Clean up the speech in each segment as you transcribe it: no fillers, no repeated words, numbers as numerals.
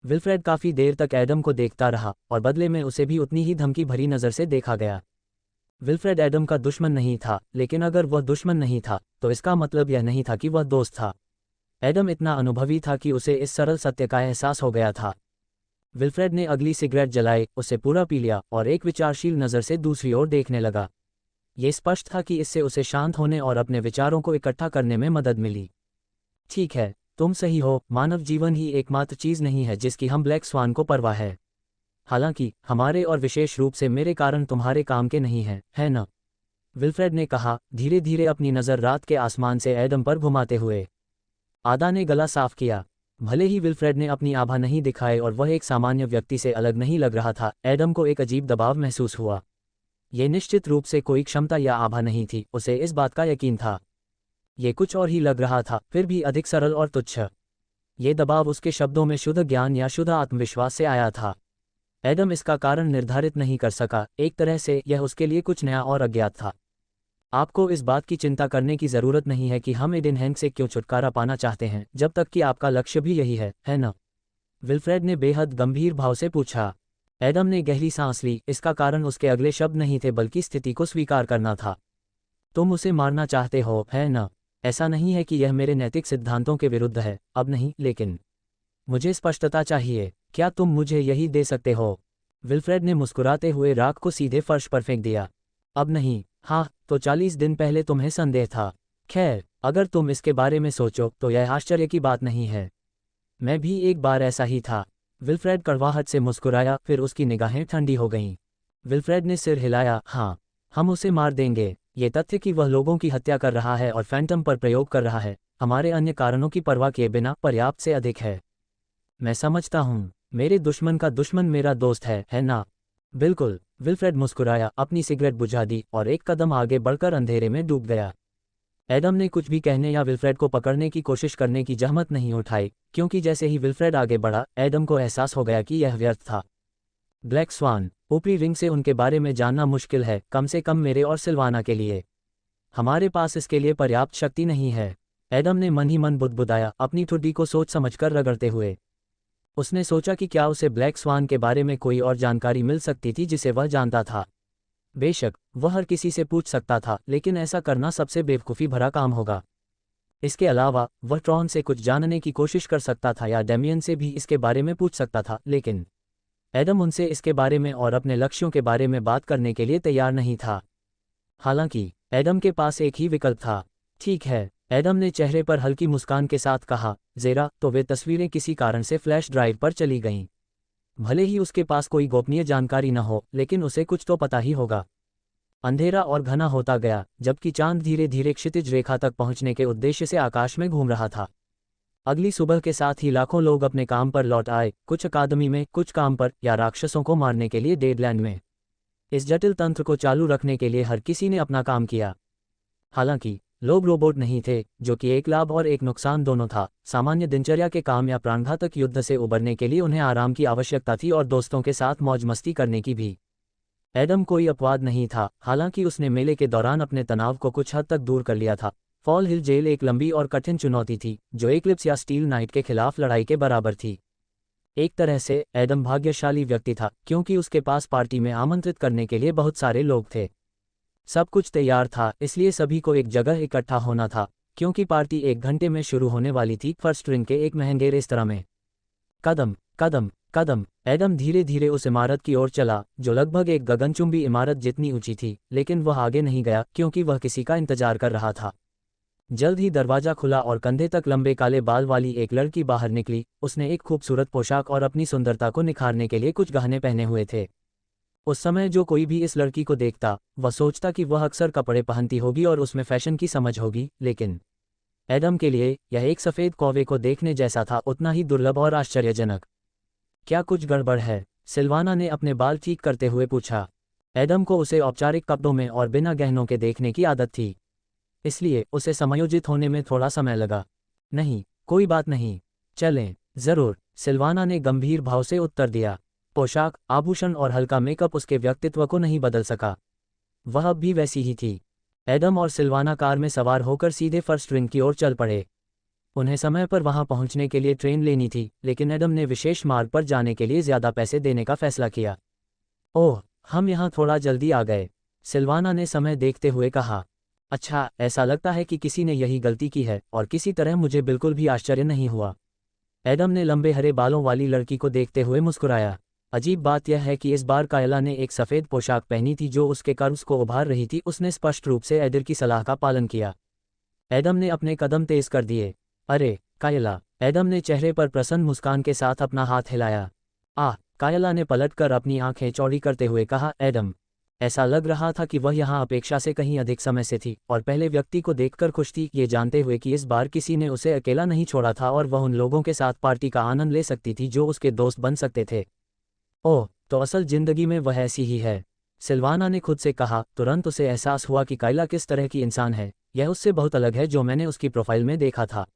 Wilfred काफी देर तक Adam को देखता रहा और बदले में उसे भी उतनी ही धमकी भरी नजर से देखा गया। विल्फ्रेड एडम का दुश्मन नहीं था, लेकिन अगर वह दुश्मन नहीं था तो इसका मतलब यह नहीं था कि वह दोस्त था। एडम इतना अनुभवी था कि उसे इस सरल सत्य का एहसास हो गया था। विल्फ्रेड ने अगली सिगरेट जलाई, उसे पूरा पी लिया और एक विचारशील नज़र से दूसरी ओर देखने लगा। ये स्पष्ट था कि इससे उसे शांत होने और अपने विचारों को इकट्ठा करने में मदद मिली। ठीक है, तुम सही हो, मानव जीवन ही एकमात्र चीज़ नहीं है जिसकी हम ब्लैक स्वान को परवाह है। हालांकि हमारे और विशेष रूप से मेरे कारण तुम्हारे काम के नहीं हैं, है ना? विल्फ्रेड ने कहा, धीरे धीरे अपनी नज़र रात के आसमान से एडम पर घुमाते हुए। आदा ने गला साफ किया। भले ही विल्फ्रेड ने अपनी आभा नहीं दिखाए और वह एक सामान्य व्यक्ति से अलग नहीं लग रहा था, एडम को एक अजीब दबाव महसूस हुआ। ये निश्चित रूप से कोई क्षमता या आभा नहीं थी, उसे इस बात का यकीन था। ये कुछ और ही लग रहा था, फिर भी अधिक सरल और तुच्छ। ये दबाव उसके शब्दों में शुद्ध ज्ञान या शुद्ध आत्मविश्वास से आया था। एडम इसका कारण निर्धारित नहीं कर सका, एक तरह से यह उसके लिए कुछ नया और अज्ञात था। आपको इस बात की चिंता करने की ज़रूरत नहीं है कि हम एडन हैंक से क्यों छुटकारा पाना चाहते हैं, जब तक कि आपका लक्ष्य भी यही है ना? विल्फ्रेड ने बेहद गंभीर भाव से पूछा। एडम ने गहरी सांस ली, इसका कारण उसके अगले शब्द नहीं थे बल्कि स्थिति को स्वीकार करना था। तुम उसे मारना चाहते हो, है ना? ऐसा नहीं है कि यह मेरे नैतिक सिद्धांतों के विरुद्ध है, अब नहीं, लेकिन मुझे स्पष्टता चाहिए। क्या तुम मुझे यही दे सकते हो? विल्फ्रेड ने मुस्कुराते हुए राख को सीधे फर्श पर फेंक दिया। अब नहीं। हाँ, तो 40 दिन पहले तुम्हें संदेह था। खैर, अगर तुम इसके बारे में सोचो तो यह आश्चर्य की बात नहीं है। मैं भी एक बार ऐसा ही था। विल्फ्रेड कड़वाहट से मुस्कुराया, फिर उसकी निगाहें ठंडी हो गईं। विल्फ्रेड ने सिर हिलाया। हाँ, हम उसे मार देंगे। ये तथ्य कि वह लोगों की हत्या कर रहा है और फैंटम पर प्रयोग कर रहा है, हमारे अन्य कारणों की परवाह किए बिना पर्याप्त से अधिक है। मैं समझता हूँ, मेरे दुश्मन का दुश्मन मेरा दोस्त है ना? बिल्कुल। विल्फ्रेड मुस्कुराया, अपनी सिगरेट बुझा दी और एक कदम आगे बढ़कर अंधेरे में डूब गया। एडम ने कुछ भी कहने या विल्फ्रेड को पकड़ने की कोशिश करने की जहमत नहीं उठाई, क्योंकि जैसे ही विल्फ्रेड आगे बढ़ा, एडम को एहसास हो गया कि यह व्यर्थ था। ब्लैक स्वान, ऊपरी रिंग से उनके बारे में जानना मुश्किल है, कम से कम मेरे और सिल्वाना के लिए। हमारे पास इसके लिए पर्याप्त शक्ति नहीं है। एडम ने मन ही मन बुदबुदाया, अपनी ठुड्डी को सोच समझकर रगड़ते हुए। उसने सोचा कि क्या उसे ब्लैक स्वान के बारे में कोई और जानकारी मिल सकती थी जिसे वह जानता था। बेशक, वह हर किसी से पूछ सकता था, लेकिन ऐसा करना सबसे बेवकूफ़ी भरा काम होगा। इसके अलावा वह ट्रॉन से कुछ जानने की कोशिश कर सकता था या डेमियन से भी इसके बारे में पूछ सकता था, लेकिन एडम उनसे इसके बारे में और अपने लक्ष्यों के बारे में बात करने के लिए तैयार नहीं था। हालांकि एडम के पास एक ही विकल्प था। ठीक है, एडम ने चेहरे पर हल्की मुस्कान के साथ कहा, ज़ेरा, तो वे तस्वीरें किसी कारण से फ्लैश ड्राइव पर चली गईं। भले ही उसके पास कोई गोपनीय जानकारी न हो, लेकिन उसे कुछ तो पता ही होगा। अंधेरा और घना होता गया, जबकि चांद धीरे धीरे क्षितिज रेखा तक पहुंचने के उद्देश्य से आकाश में घूम रहा था। अगली सुबह के साथ ही लाखों लोग अपने काम पर लौट आए, कुछ अकादमी में, कुछ काम पर, या राक्षसों को मारने के लिए डेडलैंड में। इस जटिल तंत्र को चालू रखने के लिए हर किसी ने अपना काम किया। हालांकि लोग रोबोट नहीं थे, जो कि एक लाभ और एक नुकसान दोनों था। सामान्य दिनचर्या के काम या प्राणघातक युद्ध से उबरने के लिए उन्हें आराम की आवश्यकता थी और दोस्तों के साथ मौज मस्ती करने की भी। एडम कोई अपवाद नहीं था, हालांकि उसने मेले के दौरान अपने तनाव को कुछ हद तक दूर कर लिया था। फॉल हिल जेल एक लंबी और कठिन चुनौती थी, जो एक्लिप्स या स्टील नाइट के खिलाफ लड़ाई के बराबर थी। एक तरह से एडम भाग्यशाली व्यक्ति था, क्योंकि उसके पास पार्टी में आमंत्रित करने के लिए बहुत सारे लोग थे। सब कुछ तैयार था, इसलिए सभी को एक जगह इकट्ठा होना था, क्योंकि पार्टी 1 घंटे में शुरू होने वाली थी, फर्स्ट रिंग के एक महंगे रेस्तरां में। कदम कदम कदम, एडम धीरे धीरे उस इमारत की ओर चला, जो लगभग एक गगनचुंबी इमारत जितनी ऊंची थी, लेकिन वह आगे नहीं गया, क्योंकि वह किसी का इंतजार कर रहा था। जल्द ही दरवाजा खुला और कंधे तक लंबे काले बाल वाली एक लड़की बाहर निकली। उसने एक खूबसूरत पोशाक और अपनी सुंदरता को निखारने के लिए कुछ गहने पहने हुए थे। उस समय जो कोई भी इस लड़की को देखता, वह सोचता कि वह अक्सर कपड़े पहनती होगी और उसमें फैशन की समझ होगी, लेकिन एडम के लिए यह एक सफ़ेद कौवे को देखने जैसा था, उतना ही दुर्लभ और आश्चर्यजनक। क्या कुछ गड़बड़ है? सिल्वाना ने अपने बाल ठीक करते हुए पूछा। एडम को उसे औपचारिक कपड़ों में और बिना गहनों के देखने की आदत थी, इसलिए उसे समायोजित होने में थोड़ा समय लगा। नहीं, कोई बात नहीं, चलें। जरूर, सिल्वाना ने गंभीर भाव से उत्तर दिया। पोशाक, आभूषण और हल्का मेकअप उसके व्यक्तित्व को नहीं बदल सका। वह अब भी वैसी ही थी। एडम और सिल्वाना कार में सवार होकर सीधे फर्स्ट रिंग की ओर चल पड़े। उन्हें समय पर वहां पहुंचने के लिए ट्रेन लेनी थी, लेकिन एडम ने विशेष मार्ग पर जाने के लिए ज़्यादा पैसे देने का फैसला किया। ओह, हम यहाँ थोड़ा जल्दी आ गए, सिल्वाना ने समय देखते हुए कहा। अच्छा, ऐसा लगता है कि किसी ने यही गलती की है, और किसी तरह मुझे बिल्कुल भी आश्चर्य नहीं हुआ। एडम ने लंबे हरे बालों वाली लड़की को देखते हुए मुस्कुराया। अजीब बात यह है कि इस बार कायला ने एक सफ़ेद पोशाक पहनी थी जो उसके कर्व्स को उभार रही थी। उसने स्पष्ट रूप से एडर की सलाह का पालन किया। एडम ने अपने कदम तेज कर दिए। अरे कायला, एडम ने चेहरे पर प्रसन्न मुस्कान के साथ अपना हाथ हिलाया। कायला ने पलटकर अपनी आंखें चौड़ी करते हुए कहा। एडम, ऐसा लग रहा था कि वह यहाँ अपेक्षा से कहीं अधिक समय से थी, और पहले व्यक्ति को देखकर खुश थी, ये जानते हुए कि इस बार किसी ने उसे अकेला नहीं छोड़ा था और वह उन लोगों के साथ पार्टी का आनंद ले सकती थी जो उसके दोस्त बन सकते थे। ओह, तो असल जिंदगी में वह ऐसी ही है, सिल्वाना ने खुद से कहा। तुरंत उसे एहसास हुआ कि कायला किस तरह की इंसान है। यह उससे बहुत अलग है जो मैंने उसकी प्रोफाइल में देखा था।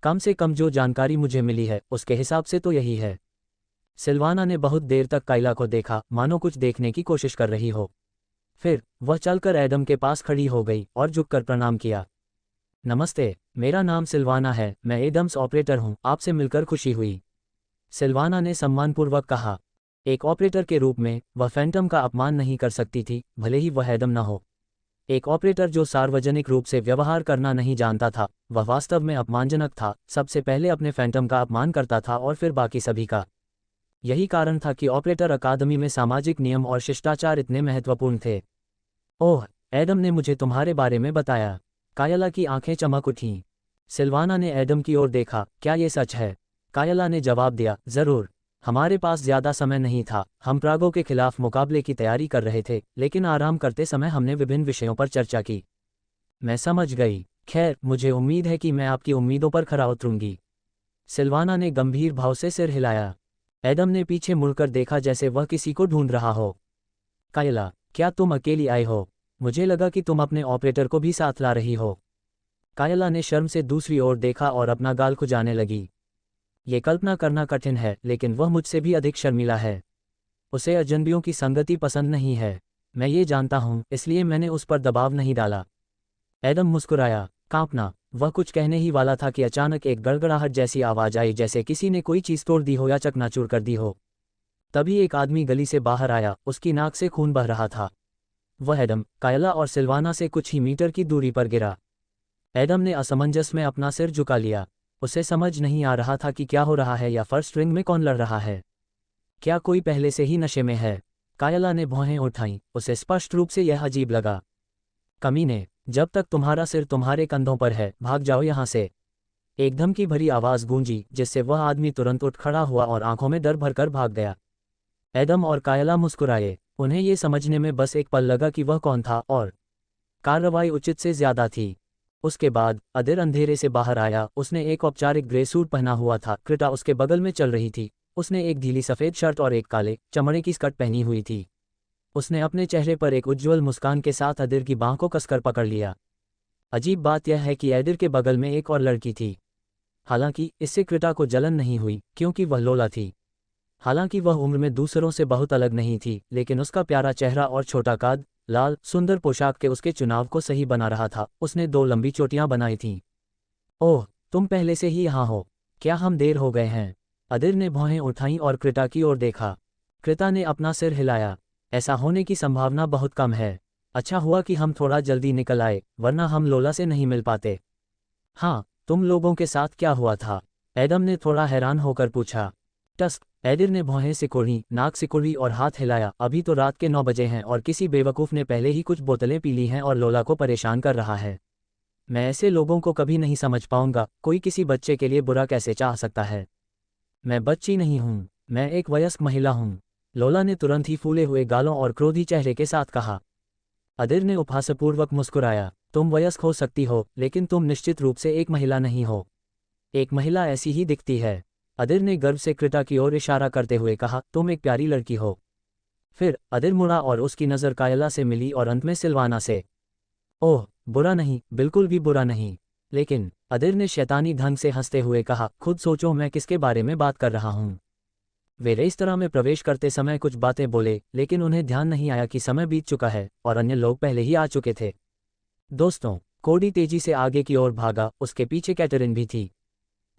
कम से कम जो जानकारी मुझे मिली है उसके हिसाब से तो यही है। सिल्वाना ने बहुत देर तक कायला को देखा, मानो कुछ देखने की कोशिश कर रही हो। फिर वह चलकर एडम के पास खड़ी हो गई और झुककर प्रणाम किया। नमस्ते, मेरा नाम सिल्वाना है, मैं एडम्स ऑपरेटर हूँ, आपसे मिलकर खुशी हुई, सिल्वाना ने सम्मानपूर्वक कहा। एक ऑपरेटर के रूप में वह फैंटम का अपमान नहीं कर सकती थी, भले ही वह एडम न हो। एक ऑपरेटर जो सार्वजनिक रूप से व्यवहार करना नहीं जानता था, वह वास्तव में अपमानजनक था। सबसे पहले अपने फैंटम का अपमान करता था और फिर बाकी सभी का। यही कारण था कि ऑपरेटर अकादमी में सामाजिक नियम और शिष्टाचार इतने महत्वपूर्ण थे। ओह, एडम ने मुझे तुम्हारे बारे में बताया। कायला की आंखें चमक उठीं। सिल्वाना ने एडम की ओर देखा। क्या ये सच है? कायला ने जवाब दिया, ज़रूर। हमारे पास ज़्यादा समय नहीं था, हम प्रागो के खिलाफ मुकाबले की तैयारी कर रहे थे, लेकिन आराम करते समय हमने विभिन्न विषयों पर चर्चा की। मैं समझ गई। खैर, मुझे उम्मीद है कि मैं आपकी उम्मीदों पर खरा उतरूंगी। सिल्वाना ने गंभीर भाव से सिर हिलाया। एडम ने पीछे मुड़कर देखा जैसे वह किसी को ढूंढ रहा हो। कायला, क्या तुम अकेली आई हो? मुझे लगा कि तुम अपने ऑपरेटर को भी साथ ला रही हो। कायला ने शर्म से दूसरी ओर देखा और अपना गाल खुजाने लगी। ये कल्पना करना कठिन है, लेकिन वह मुझसे भी अधिक शर्मीला है। उसे अजनबियों की संगति पसंद नहीं है। मैं ये जानता हूँ, इसलिए मैंने उस पर दबाव नहीं डाला। एडम मुस्कुराया। कांपना। वह कुछ कहने ही वाला था कि अचानक एक गड़गड़ाहट जैसी आवाज़ आई, जैसे किसी ने कोई चीज़ तोड़ दी हो या चकनाचूर कर दी हो। तभी एक आदमी गली से बाहर आया, उसकी नाक से खून बह रहा था। वह एडम, कायला और सिल्वाना से कुछ ही मीटर की दूरी पर गिरा। एडम ने असमंजस में अपना सिर झुका लिया। उसे समझ नहीं आ रहा था कि क्या हो रहा है या फर्स्ट रिंग में कौन लड़ रहा है। क्या कोई पहले से ही नशे में है? कायला ने भौहें उठाईं। उसे स्पष्ट रूप से यह अजीब लगा। कमीने, जब तक तुम्हारा सिर तुम्हारे कंधों पर है, भाग जाओ यहाँ से। एक धमकी भरी आवाज़ गूंजी, जिससे वह आदमी तुरंत उठ खड़ा हुआ और आंखों में डर भरकर भाग गया। एडम और कायला मुस्कुराए। उन्हें ये समझने में बस एक पल लगा कि वह कौन था, और कार्रवाई उचित से ज्यादा थी। उसके बाद अदिर अंधेरे से बाहर आया। उसने एक औपचारिक ग्रे सूट पहना हुआ था। क्रिटा उसके बगल में चल रही थी। उसने एक ढीली सफ़ेद शर्ट और एक काले चमड़े की स्कर्ट पहनी हुई थी। उसने अपने चेहरे पर एक उज्ज्वल मुस्कान के साथ अदिर की बाँह को कसकर पकड़ लिया। अजीब बात यह है कि अदिर के बगल में एक और लड़की थी। हालांकि इससे क्रिटा को जलन नहीं हुई, क्योंकि वह लोला थी। हालांकि वह उम्र में दूसरों से बहुत अलग नहीं थी, लेकिन उसका प्यारा चेहरा और छोटा कद, लाल सुंदर पोशाक के उसके चुनाव को सही बना रहा था। उसने 2 लंबी चोटियां बनाई थीं। ओह, तुम पहले से ही यहाँ हो। क्या हम देर हो गए हैं? अदिर ने भौहें उठाईं और क्रिटा की ओर देखा। क्रिटा ने अपना सिर हिलाया। ऐसा होने की संभावना बहुत कम है। अच्छा हुआ कि हम थोड़ा जल्दी निकल आए, वरना हम लोला से नहीं मिल पाते। हाँ, तुम लोगों के साथ क्या हुआ था? एडम ने थोड़ा हैरान होकर पूछा। टस्क, एडिर ने भौहें सिकोड़ी, नाक सिकोड़ी और हाथ हिलाया। अभी तो रात के 9 बजे हैं और किसी बेवकूफ़ ने पहले ही कुछ बोतलें पी ली हैं और लोला को परेशान कर रहा है। मैं ऐसे लोगों को कभी नहीं समझ पाऊंगा। कोई किसी बच्चे के लिए बुरा कैसे चाह सकता है? मैं बच्ची नहीं हूँ, मैं एक वयस्क महिला हूँ, लोला ने तुरंत ही फूले हुए गालों और क्रोधी चेहरे के साथ कहा। अदिर ने उपहासपूर्वक मुस्कुराया। तुम वयस्क हो सकती हो, लेकिन तुम निश्चित रूप से एक महिला नहीं हो। एक महिला ऐसी ही दिखती है। अदिर ने गर्व से क्रिटा की ओर इशारा करते हुए कहा, तुम एक प्यारी लड़की हो। फिर अदिर मुड़ा और उसकी नज़र कायला से मिली और अंत में सिल्वाना से। ओह, बुरा नहीं, बिल्कुल भी बुरा नहीं। लेकिन अदिर ने शैतानी ढंग से हंसते हुए कहा, खुद सोचो मैं किसके बारे में बात कर रहा हूँ। वे रेस्तरां में प्रवेश करते समय कुछ बातें बोले, लेकिन उन्हें ध्यान नहीं आया कि समय बीत चुका है और अन्य लोग पहले ही आ चुके थे। दोस्तों, कोडी तेजी से आगे की ओर भागा, उसके पीछे कैटरिन भी थी।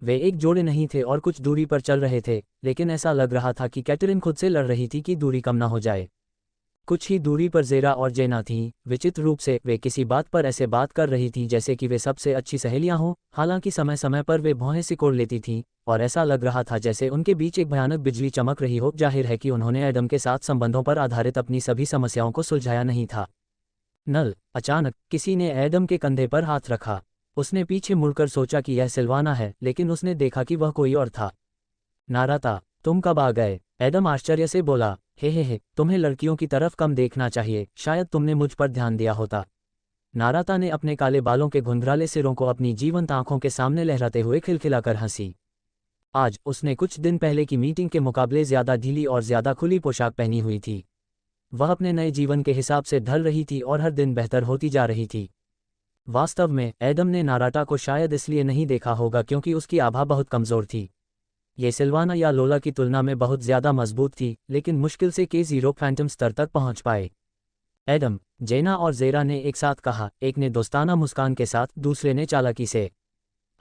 वे एक जोड़े नहीं थे और कुछ दूरी पर चल रहे थे, लेकिन ऐसा लग रहा था कि कैटरीन खुद से लड़ रही थी कि दूरी कम न हो जाए। कुछ ही दूरी पर ज़ेरा और जेना थीं। विचित्र रूप से वे किसी बात पर ऐसे बात कर रही थीं जैसे कि वे सबसे अच्छी सहेलियां हों। हालांकि समय समय पर वे भौहें सिकोड़ लेती थीं और ऐसा लग रहा था जैसे उनके बीच एक भयानक बिजली चमक रही हो। जाहिर है कि उन्होंने एडम के साथ संबंधों पर आधारित अपनी सभी समस्याओं को सुलझाया नहीं था। नल। अचानक किसी ने एडम के कंधे पर हाथ रखा। उसने पीछे मुड़कर सोचा कि यह सिल्वाना है, लेकिन उसने देखा कि वह कोई और था। नाराता, तुम कब आ गए? एडम आश्चर्य से बोला। हे, तुम्हें लड़कियों की तरफ कम देखना चाहिए, शायद तुमने मुझ पर ध्यान दिया होता। नाराता ने अपने काले बालों के घुंघराले सिरों को अपनी जीवंत आंखों के सामने लहराते हुए खिलखिलाकर हंसी। आज उसने कुछ दिन पहले की मीटिंग के मुकाबले ज्यादा ढीली और ज्यादा खुली पोशाक पहनी हुई थी। वह अपने नए जीवन के हिसाब से ढल रही थी और हर दिन बेहतर होती जा रही थी। वास्तव में एडम ने नाराटा को शायद इसलिए नहीं देखा होगा क्योंकि उसकी आभा बहुत कमज़ोर थी। ये सिल्वाना या लोला की तुलना में बहुत ज़्यादा मजबूत थी, लेकिन मुश्किल से K0 फैंटम स्तर तक पहुंच पाए। एडम, जेना और ज़ेरा ने एक साथ कहा, एक ने दोस्ताना मुस्कान के साथ, दूसरे ने चालाकी से।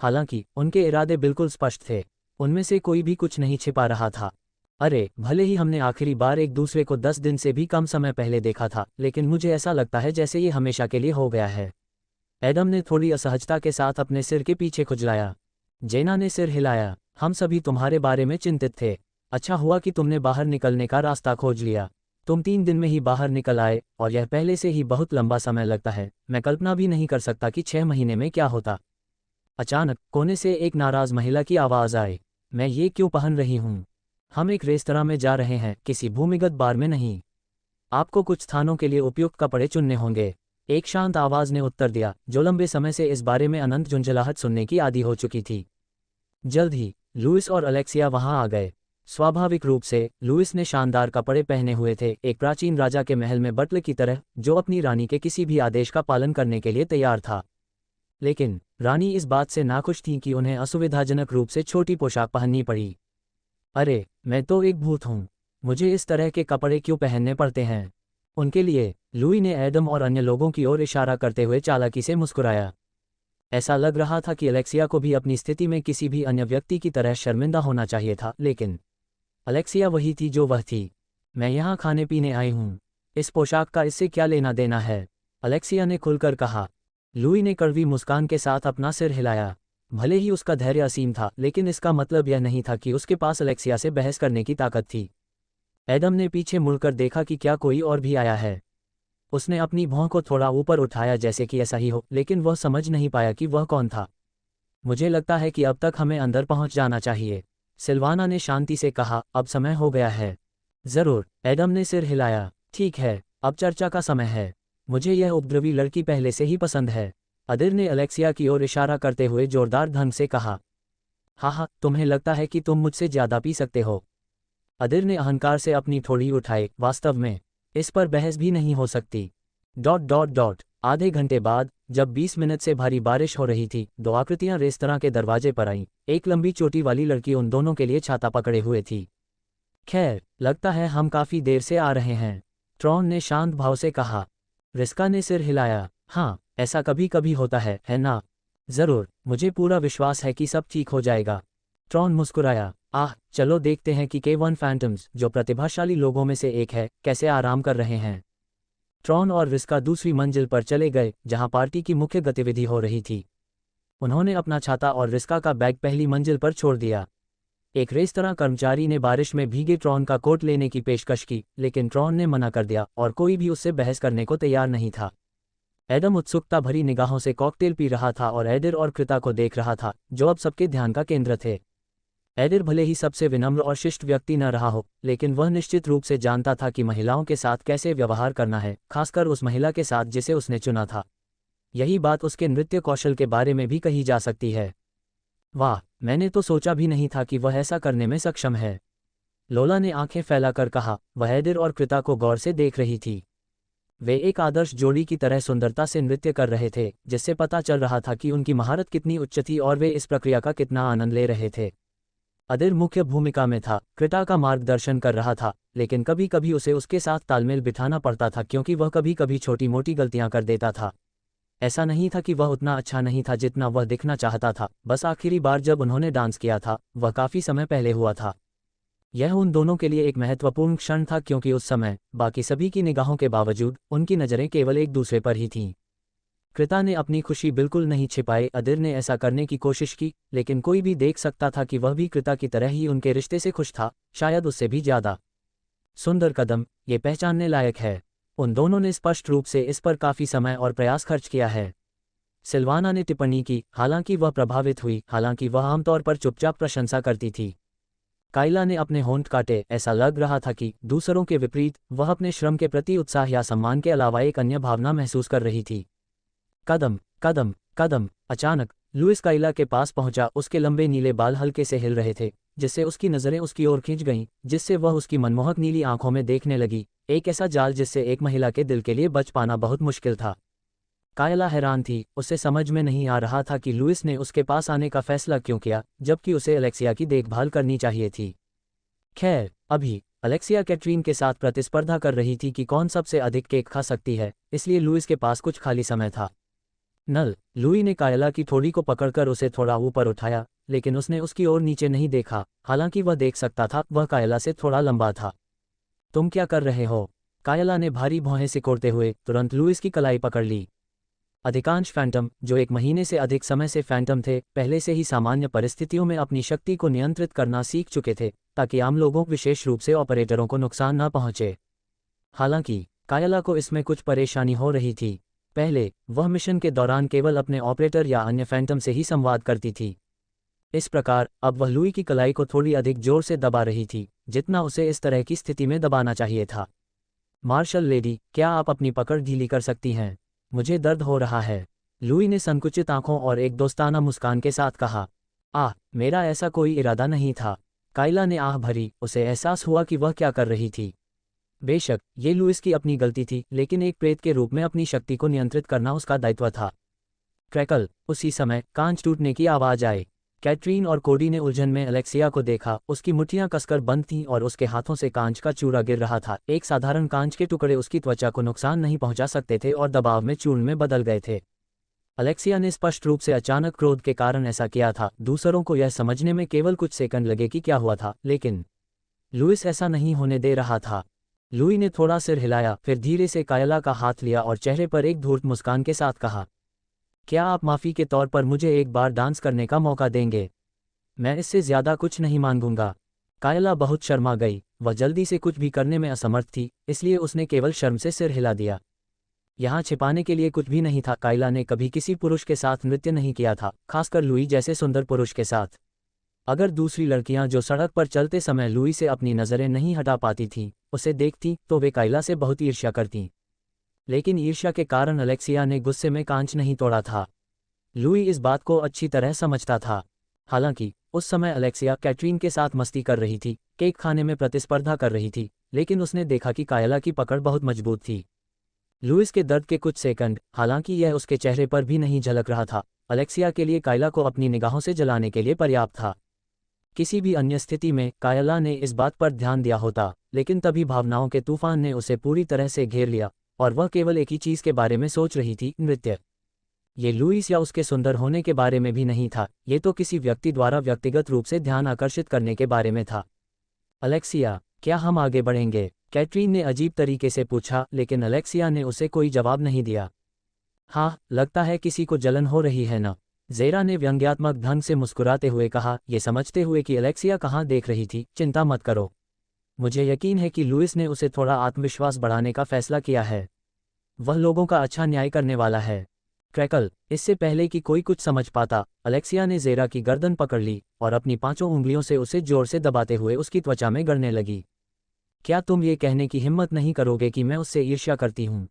हालांकि उनके इरादे बिल्कुल स्पष्ट थे। उनमें से कोई भी कुछ नहीं छिपा रहा था। अरे, भले ही हमने आखिरी बार एक दूसरे को 10 दिन से भी कम समय पहले देखा था, लेकिन मुझे ऐसा लगता है जैसे ये हमेशा के लिए हो गया है। एडम ने थोड़ी असहजता के साथ अपने सिर के पीछे खुजलाया। जेना ने सिर हिलाया। हम सभी तुम्हारे बारे में चिंतित थे। अच्छा हुआ कि तुमने बाहर निकलने का रास्ता खोज लिया। तुम 3 दिन में ही बाहर निकल आए, और यह पहले से ही बहुत लंबा समय लगता है। मैं कल्पना भी नहीं कर सकता कि 6 महीने में क्या होता। अचानक कोने से एक नाराज महिला की आवाज़ आई। मैं ये क्यों पहन रही हूँ? हम एक रेस्तरां में जा रहे हैं, किसी भूमिगत बार में नहीं। आपको कुछ स्थानों के लिए उपयुक्त कपड़े चुनने होंगे। एक शांत आवाज़ ने उत्तर दिया, जो लंबे समय से इस बारे में अनंत झुंझलाहट सुनने की आदी हो चुकी थी। जल्द ही लुइस और अलेक्सिया वहां आ गए। स्वाभाविक रूप से लुइस ने शानदार कपड़े पहने हुए थे, एक प्राचीन राजा के महल में बटलर की तरह, जो अपनी रानी के किसी भी आदेश का पालन करने के लिए तैयार था। लेकिन रानी इस बात से नाखुश थी कि उन्हें असुविधाजनक रूप से छोटी पोशाक पहननी पड़ी। अरे, मैं तो एक भूत हूँ, मुझे इस तरह के कपड़े क्यों पहनने पड़ते हैं? उनके लिए। लुई ने एडम और अन्य लोगों की ओर इशारा करते हुए चालाकी से मुस्कुराया। ऐसा लग रहा था कि अलेक्सिया को भी अपनी स्थिति में किसी भी अन्य व्यक्ति की तरह शर्मिंदा होना चाहिए था, लेकिन अलेक्सिया वही थी जो वह थी। मैं यहाँ खाने पीने आई हूँ। इस पोशाक का इससे क्या लेना देना है? अलेक्सिया ने खुलकर कहा। लुई ने कड़वी मुस्कान के साथ अपना सिर हिलाया। भले ही उसका धैर्य असीम था, लेकिन इसका मतलब यह नहीं था कि उसके पास अलेक्सिया से बहस करने की ताकत थी। एडम ने पीछे मुड़कर देखा कि क्या कोई और भी आया है। उसने अपनी भौं को थोड़ा ऊपर उठाया जैसे कि ऐसा ही हो, लेकिन वह समझ नहीं पाया कि वह कौन था। मुझे लगता है कि अब तक हमें अंदर पहुंच जाना चाहिए, सिल्वाना ने शांति से कहा। अब समय हो गया है। जरूर, एडम ने सिर हिलाया। ठीक है, अब चर्चा का समय है। मुझे यह उपद्रवी लड़की पहले से ही पसंद है, अदिर ने अलेक्सिया की ओर इशारा करते हुए जोरदार ढंग से कहा। हाँ, तुम्हें लगता है कि तुम मुझसे ज्यादा पी सकते हो? अदिर ने अहंकार से अपनी थोड़ी उठाई। वास्तव में इस पर बहस भी नहीं हो सकती। ... आधे घंटे बाद, जब 20 मिनट से भारी बारिश हो रही थी, 2 आकृतियां रेस्तरां के दरवाजे पर आईं। एक लंबी चोटी वाली लड़की उन दोनों के लिए छाता पकड़े हुए थी। खैर, लगता है हम काफी देर से आ रहे हैं, ट्रॉन ने शांत भाव से कहा। रिस्का ने सिर हिलाया। हाँ, ऐसा कभी कभी होता है ना? जरूर, मुझे पूरा विश्वास है कि सब ठीक हो जाएगा। ट्रॉन मुस्कुराया। चलो देखते हैं कि K1 फैंटम्स, जो प्रतिभाशाली लोगों में से एक है, कैसे आराम कर रहे हैं। ट्रॉन और रिस्का दूसरी मंजिल पर चले गए, जहां पार्टी की मुख्य गतिविधि हो रही थी। उन्होंने अपना छाता और रिस्का का बैग पहली मंजिल पर छोड़ दिया। एक रेस्तरां कर्मचारी ने बारिश में भीगे ट्रॉन का कोट लेने की पेशकश की, लेकिन ट्रॉन ने मना कर दिया और कोई भी उससे बहस करने को तैयार नहीं था। एडम उत्सुकता भरी निगाहों से कॉकटेल पी रहा था और एडिर और कृता को देख रहा था, जो अब सबके ध्यान का केंद्र थे। एडिर भले ही सबसे विनम्र और शिष्ट व्यक्ति न रहा हो, लेकिन वह निश्चित रूप से जानता था कि महिलाओं के साथ कैसे व्यवहार करना है, खासकर उस महिला के साथ जिसे उसने चुना था। यही बात उसके नृत्य कौशल के बारे में भी कही जा सकती है। वाह, मैंने तो सोचा भी नहीं था कि वह ऐसा करने में सक्षम है, लोला ने आंखें फैलाकर कहा। वह एडिर और कृता को गौर से देख रही थी। वे एक आदर्श जोड़ी की तरह सुंदरता से नृत्य कर रहे थे, जिससे पता चल रहा था कि उनकी महारत कितनी उच्च थी और वे इस प्रक्रिया का कितना आनंद ले रहे थे। अदिर मुख्य भूमिका में था, कृता का मार्गदर्शन कर रहा था, लेकिन कभी कभी उसे उसके साथ तालमेल बिठाना पड़ता था क्योंकि वह कभी कभी छोटी मोटी गलतियां कर देता था। ऐसा नहीं था कि वह उतना अच्छा नहीं था जितना वह दिखना चाहता था, बस आखिरी बार जब उन्होंने डांस किया था वह काफ़ी समय पहले हुआ था। यह उन दोनों के लिए एक महत्वपूर्ण क्षण था क्योंकि उस समय बाकी सभी की निगाहों के बावजूद उनकी नज़रें केवल एक दूसरे पर ही थीं। कृता ने अपनी खुशी बिल्कुल नहीं छिपाई। अदिर ने ऐसा करने की कोशिश की, लेकिन कोई भी देख सकता था कि वह भी कृता की तरह ही उनके रिश्ते से खुश था, शायद उससे भी ज़्यादा। सुंदर कदम, ये पहचानने लायक है। उन दोनों ने स्पष्ट रूप से इस पर काफ़ी समय और प्रयास खर्च किया है। सिल्वाना ने टिप्पणी की, हालांकि वह प्रभावित हुई, हालांकि वह आमतौर पर चुपचाप प्रशंसा करती थी। काइला ने अपने होंठ काटे। ऐसा लग रहा था कि दूसरों के विपरीत वह अपने श्रम के प्रति उत्साह या सम्मान के अलावा एक अन्य भावना महसूस कर रही थी। कदम कदम कदम। अचानक लुइस काइला के पास पहुंचा। उसके लंबे नीले बाल हल्के से हिल रहे थे, जिससे उसकी नज़रें उसकी ओर खींच गईं, जिससे वह उसकी मनमोहक नीली आंखों में देखने लगी। एक ऐसा जाल जिससे एक महिला के दिल के लिए बच पाना बहुत मुश्किल था। कायला हैरान थी। उसे समझ में नहीं आ रहा था कि लुइस ने उसके पास आने का फैसला क्यों किया, जबकि उसे अलेक्सिया की देखभाल करनी चाहिए थी। खैर, अभी अलेक्सिया कैटरीन के साथ प्रतिस्पर्धा कर रही थी कि कौन सबसे अधिक केक खा सकती है, इसलिए लुइस के पास कुछ खाली समय था। लुई ने कायला की थोड़ी को पकड़कर उसे थोड़ा ऊपर उठाया, लेकिन उसने उसकी ओर नीचे नहीं देखा, हालांकि वह देख सकता था वह कायला से थोड़ा लंबा था। तुम क्या कर रहे हो? कायला ने भारी भौहें सिकोड़ते हुए तुरंत लुइस की कलाई पकड़ ली। अधिकांश फैंटम, जो 1 महीने से अधिक समय से फैंटम थे, पहले से ही सामान्य परिस्थितियों में अपनी शक्ति को नियंत्रित करना सीख चुके थे, ताकि आम लोगों, विशेष रूप से ऑपरेटरों को नुकसान न पहुंचे। हालांकि कायला को इसमें कुछ परेशानी हो रही थी। पहले वह मिशन के दौरान केवल अपने ऑपरेटर या अन्य फैंटम से ही संवाद करती थी। इस प्रकार अब वह लुई की कलाई को थोड़ी अधिक जोर से दबा रही थी, जितना उसे इस तरह की स्थिति में दबाना चाहिए था। मार्शल लेडी, क्या आप अपनी पकड़ ढीली कर सकती हैं? मुझे दर्द हो रहा है। लुई ने संकुचित आंखों और एक दोस्ताना मुस्कान के साथ कहा। मेरा ऐसा कोई इरादा नहीं था। काइला ने आह भरी। उसे एहसास हुआ कि वह क्या कर रही थी। बेशक ये लुइस की अपनी गलती थी, लेकिन एक प्रेत के रूप में अपनी शक्ति को नियंत्रित करना उसका दायित्व था। क्रैकल। उसी समय कांच टूटने की आवाज़ आई। कैटरीन और कोडी ने उलझन में अलेक्सिया को देखा। उसकी मुट्ठियां कसकर बंद थीं और उसके हाथों से कांच का चूरा गिर रहा था। एक साधारण कांच के टुकड़े उसकी त्वचा को नुकसान नहीं पहुंचा सकते थे और दबाव में चूर्ण में बदल गए थे। अलेक्सिया ने स्पष्ट रूप से अचानक क्रोध के कारण ऐसा किया था। दूसरों को यह समझने में केवल कुछ सेकंड लगे कि क्या हुआ था, लेकिन लुइस ऐसा नहीं होने दे रहा था। लुई ने थोड़ा सिर हिलाया, फिर धीरे से कायला का हाथ लिया और चेहरे पर एक धूर्त मुस्कान के साथ कहा, क्या आप माफ़ी के तौर पर मुझे एक बार डांस करने का मौका देंगे? मैं इससे ज़्यादा कुछ नहीं मांगूंगा। कायला बहुत शर्मा गई। वह जल्दी से कुछ भी करने में असमर्थ थी, इसलिए उसने केवल शर्म से सिर हिला दिया। यहाँ छिपाने के लिए कुछ भी नहीं था। कायला ने कभी किसी पुरुष के साथ नृत्य नहीं किया था, खासकर लुई जैसे सुंदर पुरुष के साथ। अगर दूसरी लड़कियां जो सड़क पर चलते समय लुई से अपनी नज़रें नहीं हटा पाती थीं, उसे देखती तो वे काइला से बहुत ईर्ष्या करतीं। लेकिन ईर्ष्या के कारण अलेक्सिया ने गुस्से में कांच नहीं तोड़ा था। लुई इस बात को अच्छी तरह समझता था। हालांकि उस समय अलेक्सिया कैटरीन के साथ मस्ती कर रही थी, केक खाने में प्रतिस्पर्धा कर रही थी, लेकिन उसने देखा कि कायला की पकड़ बहुत मजबूत थी। लुइस के दर्द के कुछ सेकंड, हालांकि यह उसके चेहरे पर भी नहीं झलक रहा था, अलेक्सिया के लिए कायला को अपनी निगाहों से जलाने के लिए पर्याप्त था। किसी भी अन्य स्थिति में कायला ने इस बात पर ध्यान दिया होता, लेकिन तभी भावनाओं के तूफान ने उसे पूरी तरह से घेर लिया और वह केवल एक ही चीज़ के बारे में सोच रही थी, नृत्य। ये लुइस या उसके सुंदर होने के बारे में भी नहीं था, ये तो किसी व्यक्ति द्वारा व्यक्तिगत रूप से ध्यान आकर्षित करने के बारे में था। अलेक्सिया, क्या हम आगे बढ़ेंगे? कैटरीन ने अजीब तरीके से पूछा, लेकिन अलेक्सिया ने उसे कोई जवाब नहीं दिया। हाँ, लगता है किसी को जलन हो रही है ना? ज़ेरा ने व्यंग्यात्मक ढंग से मुस्कुराते हुए कहा, ये समझते हुए कि अलेक्सिया कहाँ देख रही थी। चिंता मत करो, मुझे यकीन है कि लुइस ने उसे थोड़ा आत्मविश्वास बढ़ाने का फैसला किया है। वह लोगों का अच्छा न्याय करने वाला है। क्रैकल। इससे पहले कि कोई कुछ समझ पाता, अलेक्सिया ने ज़ेरा की गर्दन पकड़ ली और अपनी 5 उंगलियों से उसे जोर से दबाते हुए उसकी त्वचा में गड़ने लगी। क्या तुम ये कहने की हिम्मत नहीं करोगे कि मैं उससे ईर्ष्या करती हूँ?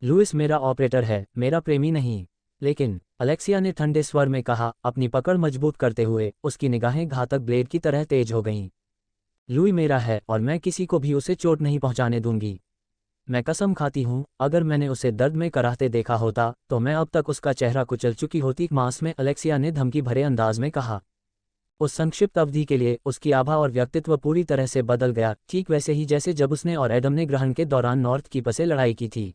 लुइस मेरा ऑपरेटर है, मेरा प्रेमी नहीं। लेकिन अलेक्सिया ने ठंडे स्वर में कहा, अपनी पकड़ मजबूत करते हुए। उसकी निगाहें घातक ब्लेड की तरह तेज हो गईं। लुई मेरा है और मैं किसी को भी उसे चोट नहीं पहुंचाने दूंगी। मैं कसम खाती हूँ, अगर मैंने उसे दर्द में कराहते देखा होता तो मैं अब तक उसका चेहरा कुचल चुकी होती। मांस में अलेक्सिया ने धमकी भरे अंदाज में कहा। उस संक्षिप्त अवधि के लिए उसकी आभा और व्यक्तित्व पूरी तरह से बदल गया, ठीक वैसे ही जैसे जब उसने और एडम ने ग्रहण के दौरान नॉर्थ कीप से लड़ाई की थी।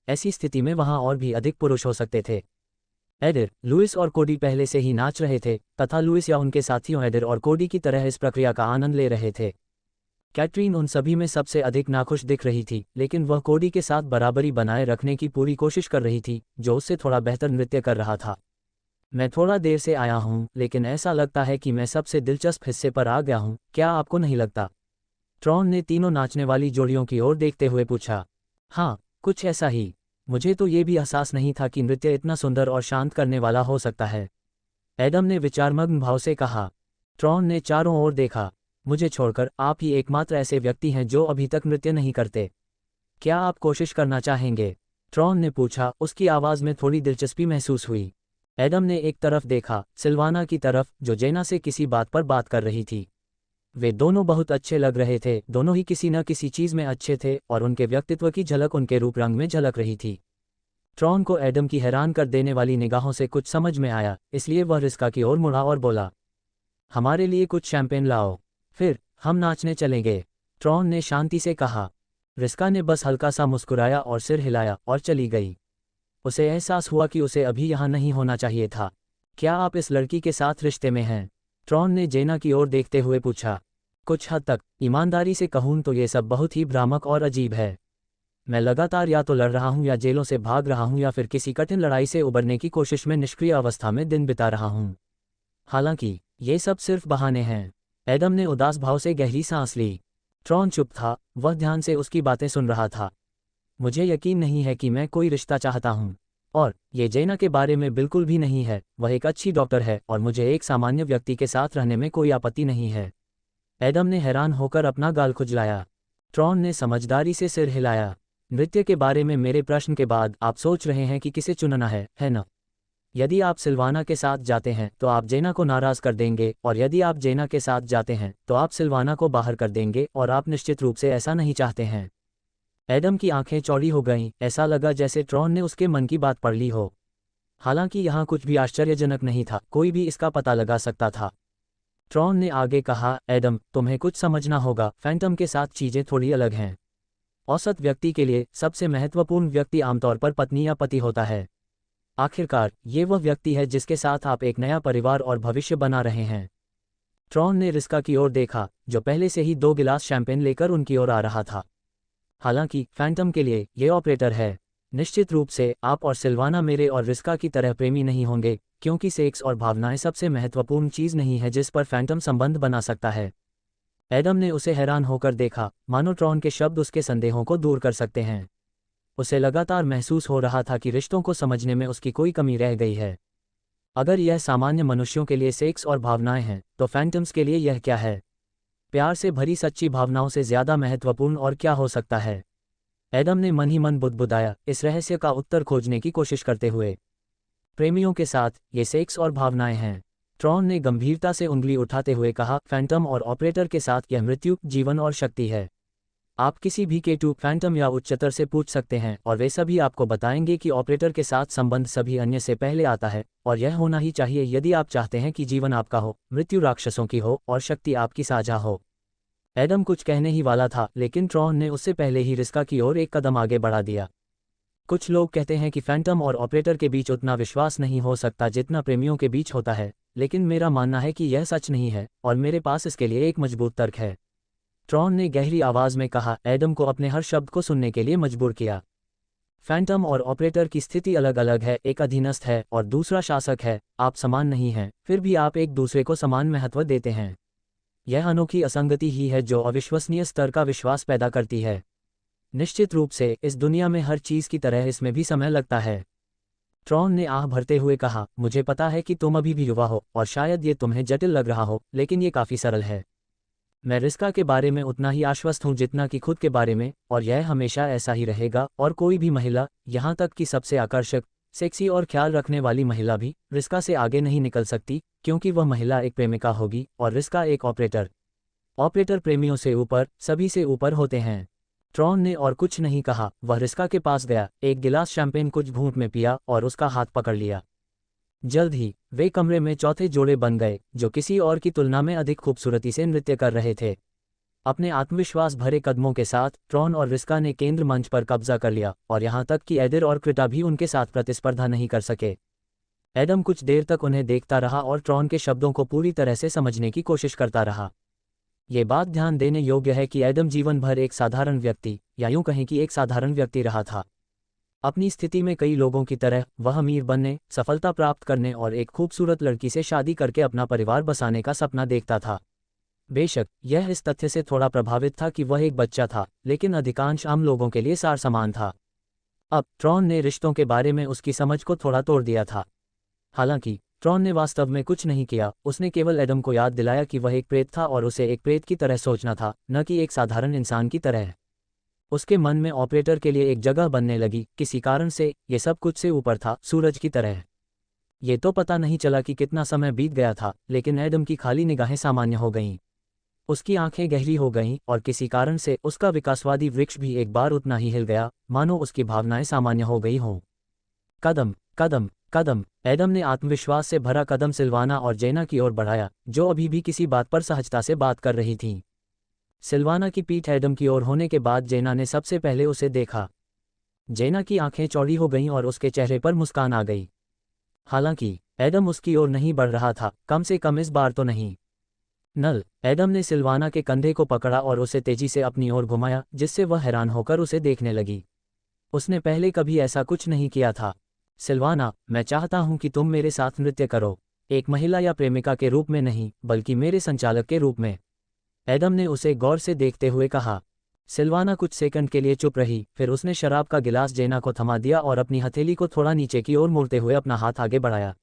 ऐसी स्थिति में वहां और भी अधिक पुरुष हो सकते थे। एडिर, लुइस और कोडी पहले से ही नाच रहे थे तथा लुइस या उनके साथियों एडिर और कोडी की तरह इस प्रक्रिया का आनंद ले रहे थे। कैटरीन उन सभी में सबसे अधिक नाखुश दिख रही थी, लेकिन वह कोडी के साथ बराबरी बनाए रखने की पूरी कोशिश कर रही थी, जो उससे थोड़ा बेहतर नृत्य कर रहा था। मैं थोड़ा देर से आया हूँ, लेकिन ऐसा लगता है कि मैं सबसे दिलचस्प हिस्से पर आ गया हूँ, क्या आपको नहीं लगता? ट्रॉन ने तीनों नाचने वाली जोड़ियों की ओर देखते हुए पूछा। हाँ, कुछ ऐसा ही। मुझे तो ये भी एहसास नहीं था कि नृत्य इतना सुंदर और शांत करने वाला हो सकता है, एडम ने विचारमग्न भाव से कहा। ट्रॉन ने चारों ओर देखा। मुझे छोड़कर आप ही एकमात्र ऐसे व्यक्ति हैं जो अभी तक नृत्य नहीं करते। क्या आप कोशिश करना चाहेंगे? ट्रॉन ने पूछा, उसकी आवाज़ में थोड़ी दिलचस्पी महसूस हुई। एडम ने एक तरफ देखा, सिल्वाना की तरफ, जो जेना से किसी बात पर बात कर रही थी। वे दोनों बहुत अच्छे लग रहे थे, दोनों ही किसी न किसी चीज़ में अच्छे थे और उनके व्यक्तित्व की झलक उनके रूप रंग में झलक रही थी। ट्रॉन को एडम की हैरान कर देने वाली निगाहों से कुछ समझ में आया, इसलिए वह रिस्का की ओर मुड़ा और बोला, हमारे लिए कुछ शैंपेन लाओ, फिर हम नाचने चलेंगे। ट्रॉन ने शांति से कहा। रिस्का ने बस हल्का सा मुस्कुराया और सिर हिलाया और चली गई। उसे एहसास हुआ कि उसे अभी यहाँ नहीं होना चाहिए था। क्या आप इस लड़की के साथ रिश्ते में हैं? ट्रॉन ने जेना की ओर देखते हुए पूछा। कुछ हद तक, ईमानदारी से कहूँ तो ये सब बहुत ही भ्रामक और अजीब है। मैं लगातार या तो लड़ रहा हूँ या जेलों से भाग रहा हूँ या फिर किसी कठिन लड़ाई से उबरने की कोशिश में निष्क्रिय अवस्था में दिन बिता रहा हूँ। हालांकि ये सब सिर्फ बहाने हैं। एडम ने उदास भाव से गहरी सांस ली। ट्रॉन चुप था, वह ध्यान से उसकी बातें सुन रहा था। मुझे यकीन नहीं है कि मैं कोई रिश्ता चाहता हूँ, और ये जेना के बारे में बिल्कुल भी नहीं है। वह एक अच्छी डॉक्टर है और मुझे एक सामान्य व्यक्ति के साथ रहने में कोई आपत्ति नहीं है। एडम ने हैरान होकर अपना गाल खुजलाया। ट्रॉन ने समझदारी से सिर हिलाया। नृत्य के बारे में मेरे प्रश्न के बाद आप सोच रहे हैं कि किसे चुनना है ना? यदि आप सिल्वाना के साथ जाते हैं तो आप जेना को नाराज कर देंगे, और यदि आप जेना के साथ जाते हैं तो आप सिल्वाना को बाहर कर देंगे, और आप निश्चित रूप से ऐसा नहीं चाहते हैं। एडम की आंखें चौड़ी हो गईं, ऐसा लगा जैसे ट्रॉन ने उसके मन की बात पढ़ ली हो। हालांकि यहाँ कुछ भी आश्चर्यजनक नहीं था, कोई भी इसका पता लगा सकता था। ट्रॉन ने आगे कहा, एडम, तुम्हें कुछ समझना होगा, फैंटम के साथ चीजें थोड़ी अलग हैं। औसत व्यक्ति के लिए सबसे महत्वपूर्ण व्यक्ति आमतौर पर पत्नी या पति होता है। आखिरकार ये वह व्यक्ति है जिसके साथ आप एक नया परिवार और भविष्य बना रहे हैं। ट्रॉन ने रिस्का की ओर देखा, जो पहले से ही 2 गिलास शैंपेन लेकर उनकी ओर आ रहा था। हालांकि फैंटम के लिए ये ऑपरेटर है। निश्चित रूप से आप और सिल्वाना मेरे और रिस्का की तरह प्रेमी नहीं होंगे, क्योंकि सेक्स और भावनाएं सबसे महत्वपूर्ण चीज़ नहीं है जिस पर फैंटम संबंध बना सकता है। एडम ने उसे हैरान होकर देखा, मानो ट्रॉन के शब्द उसके संदेहों को दूर कर सकते हैं। उसे लगातार महसूस हो रहा था कि रिश्तों को समझने में उसकी कोई कमी रह गई है। अगर यह सामान्य मनुष्यों के लिए सेक्स और भावनाएं हैं, तो फैंटम्स के लिए यह क्या है? प्यार से भरी सच्ची भावनाओं से ज़्यादा महत्वपूर्ण और क्या हो सकता है? एडम ने मन ही मन बुदबुदाया, इस रहस्य का उत्तर खोजने की कोशिश करते हुए। प्रेमियों के साथ ये सेक्स और भावनाएं हैं। ट्रॉन ने गंभीरता से उंगली उठाते हुए कहा, फैंटम और ऑपरेटर के साथ यह मृत्यु, जीवन और शक्ति है। आप किसी भी K2 फैंटम या उच्चतर से पूछ सकते हैं और वे सभी आपको बताएंगे कि ऑपरेटर के साथ संबंध सभी अन्य से पहले आता है, और यह होना ही चाहिए यदि आप चाहते हैं कि जीवन आपका हो, मृत्यु राक्षसों की हो और शक्ति आपकी साझा हो। एडम कुछ कहने ही वाला था, लेकिन ट्रॉन ने उससे पहले ही रिस्का की ओर एक कदम आगे बढ़ा दिया। कुछ लोग कहते हैं कि फैंटम और ऑपरेटर के बीच उतना विश्वास नहीं हो सकता जितना प्रेमियों के बीच होता है, लेकिन मेरा मानना है कि यह सच नहीं है, और मेरे पास इसके लिए एक मजबूत तर्क है। ट्रॉन ने गहरी आवाज में कहा, एडम को अपने हर शब्द को सुनने के लिए मजबूर किया। फैंटम और ऑपरेटर की स्थिति अलग अलग है, एक अधीनस्थ है और दूसरा शासक है। आप समान नहीं हैं, फिर भी आप एक दूसरे को समान महत्व देते हैं। यह अनोखी असंगति ही है जो अविश्वसनीय स्तर का विश्वास पैदा करती है। निश्चित रूप से इस दुनिया में हर चीज़ की तरह इसमें भी समय लगता है। ट्रॉन ने आह भरते हुए कहा, मुझे पता है कि तुम अभी भी युवा हो और शायद ये तुम्हें जटिल लग रहा हो, लेकिन ये काफ़ी सरल है। मैं रिस्का के बारे में उतना ही आश्वस्त हूँ जितना कि खुद के बारे में, और यह हमेशा ऐसा ही रहेगा। और कोई भी महिला, यहाँ तक कि सबसे आकर्षक, सेक्सी और ख्याल रखने वाली महिला भी, रिस्का से आगे नहीं निकल सकती, क्योंकि वह महिला एक प्रेमिका होगी और रिस्का एक ऑपरेटर। ऑपरेटर प्रेमियों से ऊपर, सभी से ऊपर होते हैं। ट्रॉन ने और कुछ नहीं कहा, वह रिस्का के पास गया, एक गिलास शैंपेन कुछ घूंट में पिया और उसका हाथ पकड़ लिया। जल्द ही वे कमरे में चौथे जोड़े बन गए, जो किसी और की तुलना में अधिक खूबसूरती से नृत्य कर रहे थे। अपने आत्मविश्वास भरे कदमों के साथ ट्रॉन और रिस्का ने केंद्र मंच पर कब्जा कर लिया और यहाँ तक कि एडिर और क्रिटा भी उनके साथ प्रतिस्पर्धा नहीं कर सके। एडम कुछ देर तक उन्हें देखता रहा और ट्रॉन के शब्दों को पूरी तरह से समझने की कोशिश करता रहा। ये बात ध्यान देने योग्य है कि एडम जीवन भर एक साधारण व्यक्ति, या यूं कहें कि एक साधारण व्यक्ति रहा था। अपनी स्थिति में कई लोगों की तरह वह अमीर बनने, सफलता प्राप्त करने और एक खूबसूरत लड़की से शादी करके अपना परिवार बसाने का सपना देखता था। बेशक यह इस तथ्य से थोड़ा प्रभावित था कि वह एक बच्चा था, लेकिन अधिकांश आम लोगों के लिए सार समान था। अब ट्रॉन ने रिश्तों के बारे में उसकी समझ को थोड़ा तोड़ दिया था। हालांकि ट्रॉन ने वास्तव में कुछ नहीं किया, उसने केवल एडम को याद दिलाया कि वह एक प्रेत था और उसे एक प्रेत की तरह सोचना था, न कि एक साधारण इंसान की तरह। उसके मन में ऑपरेटर के लिए एक जगह बनने लगी, किसी कारण से ये सब कुछ से ऊपर था, सूरज की तरह। ये तो पता नहीं चला कि कितना समय बीत गया था, लेकिन एडम की खाली निगाहें सामान्य हो गईं। उसकी आंखें गहरी हो गईं और किसी कारण से उसका विकासवादी वृक्ष भी एक बार उतना ही हिल गया, मानो उसकी भावनाएं सामान्य हो गई हों। कदम कदम कदम। एडम ने आत्मविश्वास से भरा कदम सिल्वाना और जेना की ओर बढ़ाया, जो अभी भी किसी बात पर सहजता से बात कर रही थीं। सिल्वाना की पीठ एडम की ओर होने के बाद जेना ने सबसे पहले उसे देखा। जेना की आंखें चौड़ी हो गईं और उसके चेहरे पर मुस्कान आ गई। हालांकि एडम उसकी ओर नहीं बढ़ रहा था, कम से कम इस बार तो नहीं। नल। एडम ने सिल्वाना के कंधे को पकड़ा और उसे तेजी से अपनी ओर घुमाया, जिससे वह हैरान होकर उसे देखने लगी। उसने पहले कभी ऐसा कुछ नहीं किया था। सिल्वाना, मैं चाहता हूं कि तुम मेरे साथ नृत्य करो, एक महिला या प्रेमिका के रूप में नहीं, बल्कि मेरे संचालक के रूप में। एडम ने उसे गौर से देखते हुए कहा। सिल्वाना कुछ सेकंड के लिए चुप रही, फिर उसने शराब का गिलास जेना को थमा दिया और अपनी हथेली को थोड़ा नीचे की ओर मोड़ते हुए अपना हाथ आगे बढ़ाया।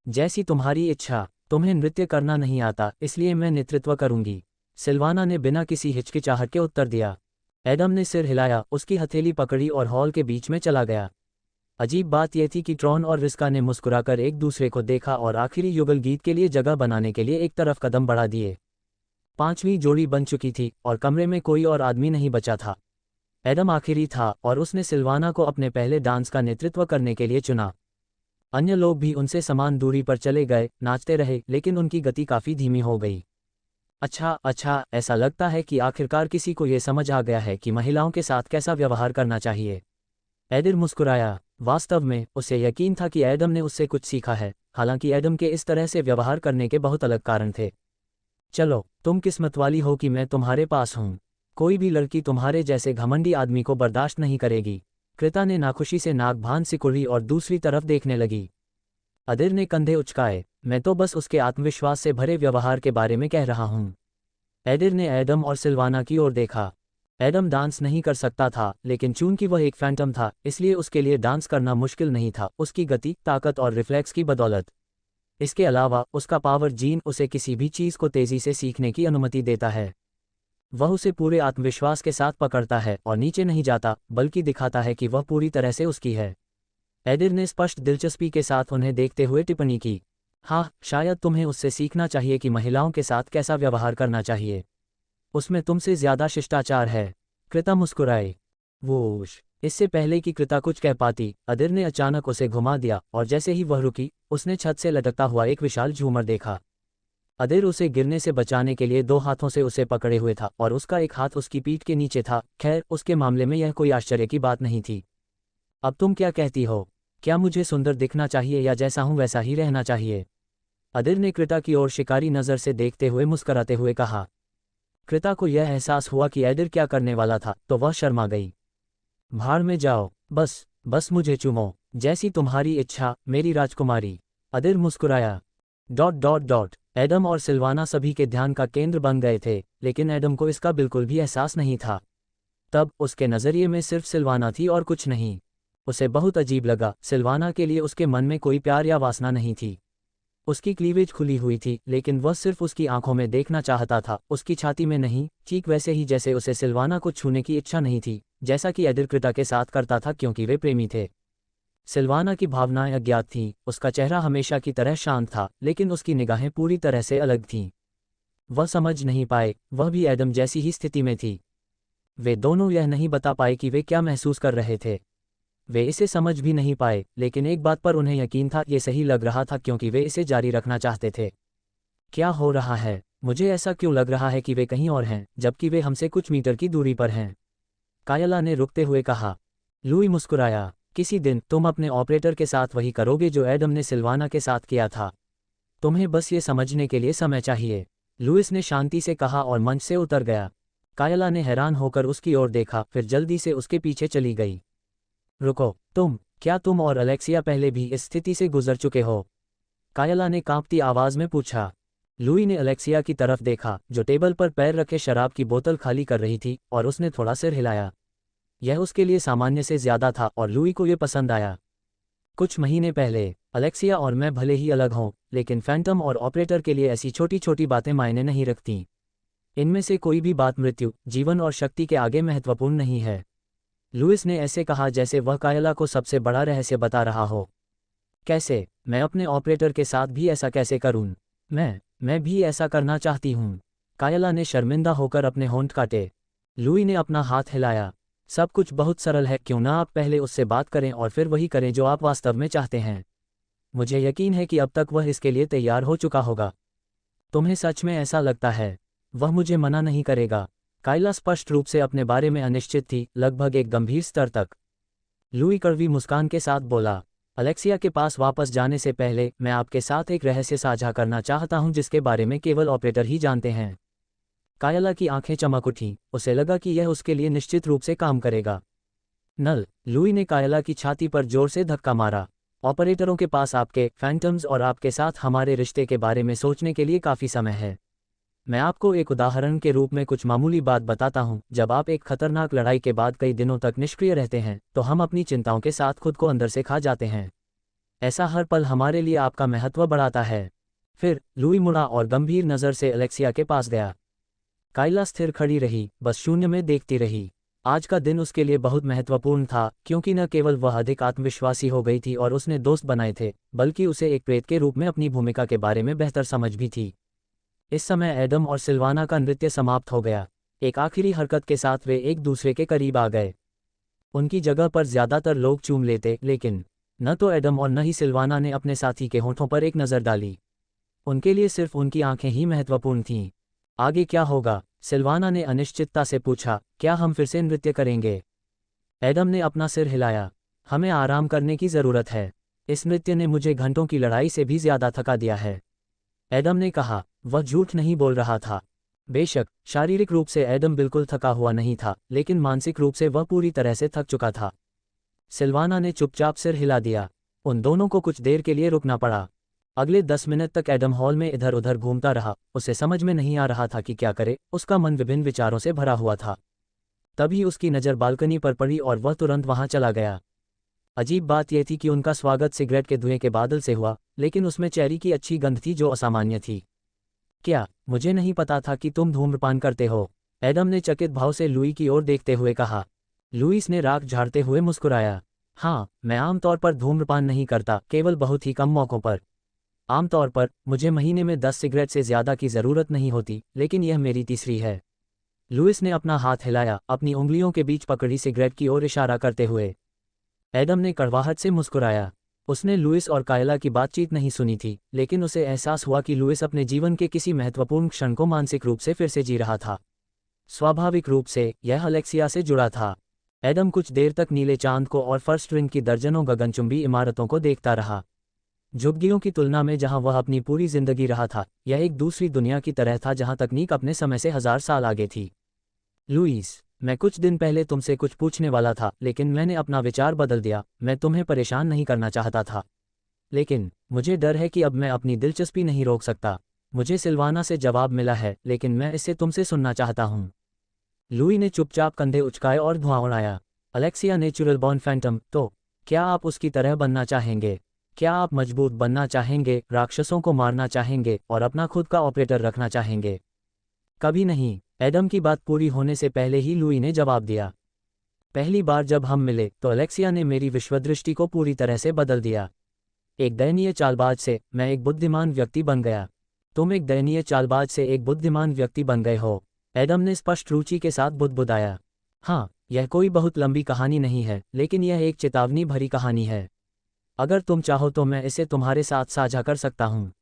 जैसी तुम्हारी इच्छा। तुम्हें नृत्य करना नहीं आता, इसलिए मैं नेतृत्व करूंगी, सिल्वाना ने बिना किसी हिचकिचाहट के उत्तर दिया। एडम ने सिर हिलाया, उसकी हथेली पकड़ी और हॉल के बीच में चला गया। अजीब बात यह थी कि ट्रॉन और रिस्का ने मुस्कुराकर एक दूसरे को देखा और आखिरी युगल गीत के लिए जगह बनाने के लिए एक तरफ कदम बढ़ा दिए। 5वीं जोड़ी बन चुकी थी और कमरे में कोई और आदमी नहीं बचा था। एडम आखिरी था और उसने सिल्वाना को अपने पहले डांस का नेतृत्व करने के लिए चुना। अन्य लोग भी उनसे समान दूरी पर चले गए, नाचते रहे, लेकिन उनकी गति काफ़ी धीमी हो गई। अच्छा, ऐसा लगता है कि आखिरकार किसी को ये समझ आ गया है कि महिलाओं के साथ कैसा व्यवहार करना चाहिए। एडिर मुस्कुराया। वास्तव में उसे यकीन था कि एडम ने उससे कुछ सीखा है, हालांकि एडम के इस तरह से व्यवहार करने के बहुत अलग कारण थे। चलो, तुम किस्मत वाली हो कि मैं तुम्हारे पास हूँ। कोई भी लड़की तुम्हारे जैसे घमंडी आदमी को बर्दाश्त नहीं करेगी। कृता ने नाखुशी से नाक भान सिकुड़ी और दूसरी तरफ देखने लगी। अदिर ने कंधे उचकाए। मैं तो बस उसके आत्मविश्वास से भरे व्यवहार के बारे में कह रहा हूँ। एडिर ने एडम और सिल्वाना की ओर देखा। एडम डांस नहीं कर सकता था, लेकिन चूंकि वह एक फैंटम था, इसलिए उसके लिए डांस करना मुश्किल नहीं था, उसकी गति, ताकत और रिफ्लेक्स की बदौलत। इसके अलावा उसका पावर जीन उसे किसी भी चीज़ को तेज़ी से सीखने की अनुमति देता है। वह उसे पूरे आत्मविश्वास के साथ पकड़ता है और नीचे नहीं जाता, बल्कि दिखाता है कि वह पूरी तरह से उसकी है। एडिर ने स्पष्ट दिलचस्पी के साथ उन्हें देखते हुए टिप्पणी की। हाँ, शायद तुम्हें उससे सीखना चाहिए कि महिलाओं के साथ कैसा व्यवहार करना चाहिए। उसमें तुमसे ज्यादा शिष्टाचार है। कृता मुस्कुराए। वोश। इससे पहले कि कृता कुछ कह पाती, अदिर ने अचानक उसे घुमा दिया और जैसे ही वह रुकी, उसने छत से लटकता हुआ एक विशाल झूमर देखा। अदिर उसे गिरने से बचाने के लिए 2 हाथों से उसे पकड़े हुए था और उसका एक हाथ उसकी पीठ के नीचे था। खैर, उसके मामले में यह कोई आश्चर्य की बात नहीं थी। अब तुम क्या कहती हो? क्या मुझे सुंदर दिखना चाहिए या जैसा हूं वैसा ही रहना चाहिए? अदिर ने कृता की ओर शिकारी नज़र से देखते हुए मुस्कराते हुए कहा। कृता को यह एहसास हुआ कि एडिर क्या करने वाला था, तो वह शर्मा गई। भाड़ में जाओ, बस मुझे चूमो, जैसी तुम्हारी इच्छा, मेरी राजकुमारी। अदिर मुस्कुराया। ... एडम और सिल्वाना सभी के ध्यान का केंद्र बन गए थे, लेकिन एडम को इसका बिल्कुल भी एहसास नहीं था। तब उसके नज़रिए में सिर्फ सिल्वाना थी और कुछ नहीं। उसे बहुत अजीब लगा, सिल्वाना के लिए उसके मन में कोई प्यार या वासना नहीं थी। उसकी क्लीवेज खुली हुई थी, लेकिन वह सिर्फ उसकी आंखों में देखना चाहता था, उसकी छाती में नहीं। ठीक वैसे ही जैसे उसे सिल्वाना को छूने की इच्छा नहीं थी, जैसा कि एडिर कृता के साथ करता था, क्योंकि वे प्रेमी थे। सिल्वाना की भावनाएं अज्ञात थीं, उसका चेहरा हमेशा की तरह शांत था, लेकिन उसकी निगाहें पूरी तरह से अलग थीं। वह समझ नहीं पाए, वह भी एडम जैसी ही स्थिति में थी। वे दोनों यह नहीं बता पाए कि वे क्या महसूस कर रहे थे। वे इसे समझ भी नहीं पाए, लेकिन एक बात पर उन्हें यकीन था, ये सही लग रहा था, क्योंकि वे इसे जारी रखना चाहते थे। क्या हो रहा है? मुझे ऐसा क्यों लग रहा है कि वे कहीं और हैं, जबकि वे हमसे कुछ मीटर की दूरी पर हैं? कायला ने रुकते हुए कहा। लुई मुस्कुराया। किसी दिन तुम अपने ऑपरेटर के साथ वही करोगे जो एडम ने सिल्वाना के साथ किया था। तुम्हें बस ये समझने के लिए समय चाहिए, लुइस ने शांति से कहा और मंच से उतर गया। कायला ने हैरान होकर उसकी ओर देखा, फिर जल्दी से उसके पीछे चली गई। रुको, क्या तुम और अलेक्सिया पहले भी इस स्थिति से गुजर चुके हो? कायला ने कांपती आवाज में पूछा। लुई ने अलेक्सिया की तरफ देखा, जो टेबल पर पैर रखे शराब की बोतल खाली कर रही थी, और उसने थोड़ा सिर हिलाया। यह उसके लिए सामान्य से ज्यादा था और लुई को यह पसंद आया। कुछ महीने पहले अलेक्सिया और मैं भले ही अलग हों, लेकिन फैंटम और ऑपरेटर के लिए ऐसी छोटी छोटी बातें मायने नहीं रखती। इनमें से कोई भी बात मृत्यु, जीवन और शक्ति के आगे महत्वपूर्ण नहीं है। लुइस ने ऐसे कहा जैसे वह कायला को सबसे बड़ा रहस्य बता रहा हो। कैसे? मैं अपने ऑपरेटर के साथ भी ऐसा कैसे करूं? मैं भी ऐसा करना चाहती हूं। कायला ने शर्मिंदा होकर अपने होंठ काटे। लुई ने अपना हाथ हिलाया। सब कुछ बहुत सरल है, क्यों ना आप पहले उससे बात करें और फिर वही करें जो आप वास्तव में चाहते हैं। मुझे यकीन है कि अब तक वह इसके लिए तैयार हो चुका होगा। तुम्हें सच में ऐसा लगता है? वह मुझे मना नहीं करेगा। कायला स्पष्ट रूप से अपने बारे में अनिश्चित थी, लगभग एक गंभीर स्तर तक। लुई कड़वी मुस्कान के साथ बोला, अलेक्सिया के पास वापस जाने से पहले मैं आपके साथ एक रहस्य साझा करना चाहता हूं जिसके बारे में केवल ऑपरेटर ही जानते हैं। कायला की आंखें चमक उठीं, उसे लगा कि यह उसके लिए निश्चित रूप से काम करेगा। नल, लुई ने कायला की छाती पर जोर से धक्का मारा। ऑपरेटरों के पास आपके फैंटम्स और आपके साथ हमारे रिश्ते के बारे में सोचने के लिए काफ़ी समय है। मैं आपको एक उदाहरण के रूप में कुछ मामूली बात बताता हूं। जब आप एक खतरनाक लड़ाई के बाद कई दिनों तक निष्क्रिय रहते हैं, तो हम अपनी चिंताओं के साथ खुद को अंदर से खा जाते हैं। ऐसा हर पल हमारे लिए आपका महत्व बढ़ाता है। फिर लुई मुड़ा और गंभीर नज़र से अलेक्सिया के पास गया। कायला स्थिर खड़ी रही, बस शून्य में देखती रही। आज का दिन उसके लिए बहुत महत्वपूर्ण था, क्योंकि न केवल वह अधिक आत्मविश्वासी हो गई थी और उसने दोस्त बनाए थे, बल्कि उसे एक प्रेत के रूप में अपनी भूमिका के बारे में बेहतर समझ भी थी। इस समय एडम और सिल्वाना का नृत्य समाप्त हो गया। एक आखिरी हरकत के साथ वे एक दूसरे के करीब आ गए। उनकी जगह पर ज्यादातर लोग चूम लेते, लेकिन न तो एडम और न ही सिल्वाना ने अपने साथी के होठों पर एक नज़र डाली। उनके लिए सिर्फ उनकी आंखें ही महत्वपूर्ण थीं। आगे क्या होगा? सिल्वाना ने अनिश्चितता से पूछा। क्या हम फिर से नृत्य करेंगे? एडम ने अपना सिर हिलाया। हमें आराम करने की ज़रूरत है। इस नृत्य ने मुझे घंटों की लड़ाई से भी ज्यादा थका दिया है। एडम ने कहा। वह झूठ नहीं बोल रहा था। बेशक शारीरिक रूप से एडम बिल्कुल थका हुआ नहीं था, लेकिन मानसिक रूप से वह पूरी तरह से थक चुका था। सिल्वाना ने चुपचाप सिर हिला दिया। उन दोनों को कुछ देर के लिए रुकना पड़ा। अगले 10 मिनट तक एडम हॉल में इधर उधर घूमता रहा। उसे समझ में नहीं आ रहा था कि क्या करे, उसका मन विभिन्न विचारों से भरा हुआ था। तभी उसकी नज़र बालकनी पर पड़ी और वह तुरंत वहां चला गया। अजीब बात यह थी कि उनका स्वागत सिगरेट के धुएं के बादल से हुआ, लेकिन उसमें चेरी की अच्छी गंध थी जो असामान्य थी। क्या? मुझे नहीं पता था कि तुम धूम्रपान करते हो, एडम ने चकित भाव से लुई की ओर देखते हुए कहा। लुईस ने राख झाड़ते हुए मुस्कुराया। हाँ, मैं आमतौर पर धूम्रपान नहीं करता, केवल बहुत ही कम मौक़ों पर। आमतौर पर मुझे महीने में 10 सिगरेट से ज़्यादा की ज़रूरत नहीं होती, लेकिन यह मेरी तीसरी है। लुईस ने अपना हाथ हिलाया, अपनी उंगलियों के बीच पकड़ी सिगरेट की ओर इशारा करते हुए। एडम ने कड़वाहट से मुस्कुराया। उसने लुइस और कायला की बातचीत नहीं सुनी थी, लेकिन उसे एहसास हुआ कि लुइस अपने जीवन के किसी महत्वपूर्ण क्षण को मानसिक रूप से फिर से जी रहा था। स्वाभाविक रूप से यह अलेक्सिया से जुड़ा था। एडम कुछ देर तक नीले चांद को और फर्स्ट रिंग की दर्जनों गगनचुंबी इमारतों को देखता रहा। झुग्गियों की तुलना में जहां वह अपनी पूरी जिंदगी रहा था, यह एक दूसरी दुनिया की तरह था जहां तकनीक अपने समय से 1000 साल आगे थी। लुइस, मैं कुछ दिन पहले तुमसे कुछ पूछने वाला था, लेकिन मैंने अपना विचार बदल दिया। मैं तुम्हें परेशान नहीं करना चाहता था, लेकिन मुझे डर है कि अब मैं अपनी दिलचस्पी नहीं रोक सकता। मुझे सिल्वाना से जवाब मिला है, लेकिन मैं इसे तुमसे सुनना चाहता हूँ। लुई ने चुपचाप कंधे उचकाए और धुआं उड़ाया। अलेक्सिया नेचुरल बॉर्न फैंटम, तो क्या आप उसकी तरह बनना चाहेंगे? क्या आप मजबूत बनना चाहेंगे, राक्षसों को मारना चाहेंगे और अपना खुद का ऑपरेटर रखना चाहेंगे? कभी नहीं, एडम की बात पूरी होने से पहले ही लुई ने जवाब दिया। पहली बार जब हम मिले तो अलेक्सिया ने मेरी विश्वदृष्टि को पूरी तरह से बदल दिया। एक दयनीय चालबाज से मैं एक बुद्धिमान व्यक्ति बन गया। तुम एक दयनीय चालबाज से एक बुद्धिमान व्यक्ति बन गए हो, एडम ने स्पष्ट रुचि के साथ बुदबुदाया। हाँ, यह कोई बहुत लंबी कहानी नहीं है, लेकिन यह एक चेतावनी भरी कहानी है। अगर तुम चाहो तो मैं इसे तुम्हारे साथ साझा कर सकता हूँ।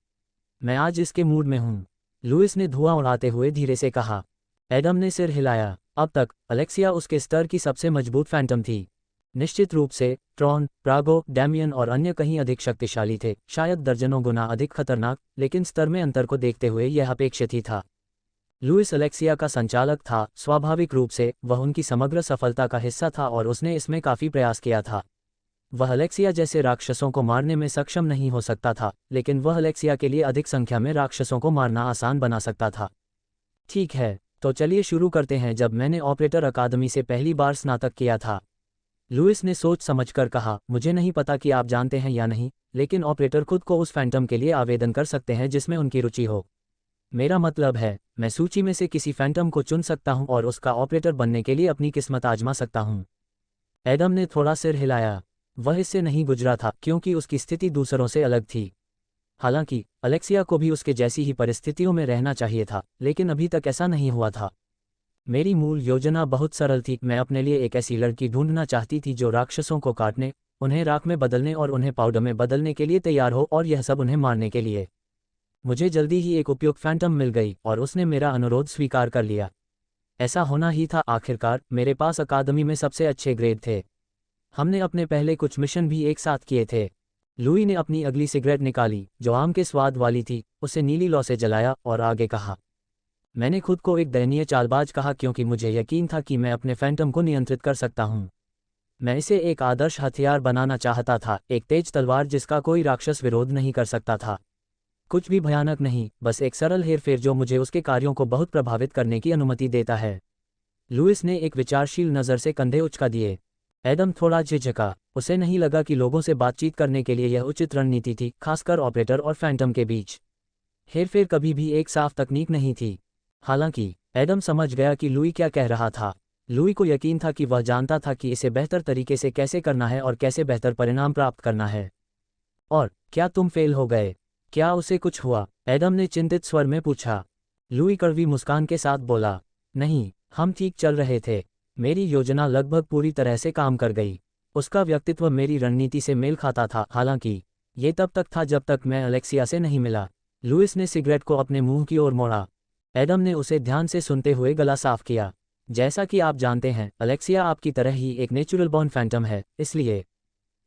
मैं आज इसके मूड में हूँ। लुइस ने धुआं उड़ाते हुए धीरे से कहा। एडम ने सिर हिलाया। अब तक अलेक्सिया उसके स्तर की सबसे मजबूत फैंटम थी। निश्चित रूप से ट्रॉन, प्रागो, डैमियन और अन्य कहीं अधिक शक्तिशाली थे, शायद दर्जनों गुना अधिक खतरनाक, लेकिन स्तर में अंतर को देखते हुए यह अपेक्षित ही था। लुइस अलेक्सिया का संचालक था, स्वाभाविक रूप से वह उनकी समग्र सफलता का हिस्सा था और उसने इसमें काफी प्रयास किया था। वह अलेक्सिया जैसे राक्षसों को मारने में सक्षम नहीं हो सकता था, लेकिन वह अलेक्सिया के लिए अधिक संख्या में राक्षसों को मारना आसान बना सकता था। ठीक है, तो चलिए शुरू करते हैं। जब मैंने ऑपरेटर अकादमी से पहली बार स्नातक किया था, लुइस ने सोच समझकर कहा, मुझे नहीं पता कि आप जानते हैं या नहीं, लेकिन ऑपरेटर खुद को उस फैंटम के लिए आवेदन कर सकते हैं जिसमें उनकी रुचि हो। मेरा मतलब है, मैं सूची में से किसी फैंटम को चुन सकता हूं और उसका ऑपरेटर बनने के लिए अपनी किस्मत आजमा सकता हूं। एडम ने थोड़ा सिर हिलाया। वह इससे नहीं गुजरा था क्योंकि उसकी स्थिति दूसरों से अलग थी। हालांकि अलेक्सिया को भी उसके जैसी ही परिस्थितियों में रहना चाहिए था, लेकिन अभी तक ऐसा नहीं हुआ था। मेरी मूल योजना बहुत सरल थी। मैं अपने लिए एक ऐसी लड़की ढूंढना चाहती थी जो राक्षसों को काटने, उन्हें राख में बदलने और उन्हें पाउडर में बदलने के लिए तैयार हो, और यह सब उन्हें मारने के लिए। मुझे जल्दी ही एक उपयुक्त फैंटम मिल गई और उसने मेरा अनुरोध स्वीकार कर लिया। ऐसा होना ही था। आखिरकार मेरे पास अकादमी में सबसे अच्छे ग्रेड थे। हमने अपने पहले कुछ मिशन भी एक साथ किए थे। लुई ने अपनी अगली सिगरेट निकाली, जो आम के स्वाद वाली थी, उसे नीली लौ से जलाया और आगे कहा। मैंने खुद को एक दयनीय चालबाज कहा क्योंकि मुझे यकीन था कि मैं अपने फैंटम को नियंत्रित कर सकता हूं। मैं इसे एक आदर्श हथियार बनाना चाहता था, एक तेज तलवार जिसका कोई राक्षस विरोध नहीं कर सकता था। कुछ भी भयानक नहीं, बस एक सरल हेरफेर जो मुझे उसके कार्यों को बहुत प्रभावित करने की अनुमति देता है। लुइस ने एक विचारशील नज़र से कंधे उचका दिए। एडम थोड़ा झिझका। उसे नहीं लगा कि लोगों से बातचीत करने के लिए यह उचित रणनीति थी, खासकर ऑपरेटर और फैंटम के बीच। हेरफेर कभी भी एक साफ तकनीक नहीं थी। हालांकि एडम समझ गया कि लुई क्या कह रहा था। लुई को यकीन था कि वह जानता था कि इसे बेहतर तरीके से कैसे करना है और कैसे बेहतर परिणाम प्राप्त करना है। और क्या तुम फेल हो गए? क्या उसे कुछ हुआ? एडम ने चिंतित स्वर में पूछा। लुई कड़वी मुस्कान के साथ बोला, नहीं, हम ठीक चल रहे थे। मेरी योजना लगभग पूरी तरह से काम कर गई। उसका व्यक्तित्व मेरी रणनीति से मेल खाता था। हालांकि ये तब तक था जब तक मैं अलेक्सिया से नहीं मिला। लुइस ने सिगरेट को अपने मुंह की ओर मोड़ा। एडम ने उसे ध्यान से सुनते हुए गला साफ किया। जैसा कि आप जानते हैं, अलेक्सिया आपकी तरह ही एक नेचुरल बॉर्न फैंटम है, इसलिए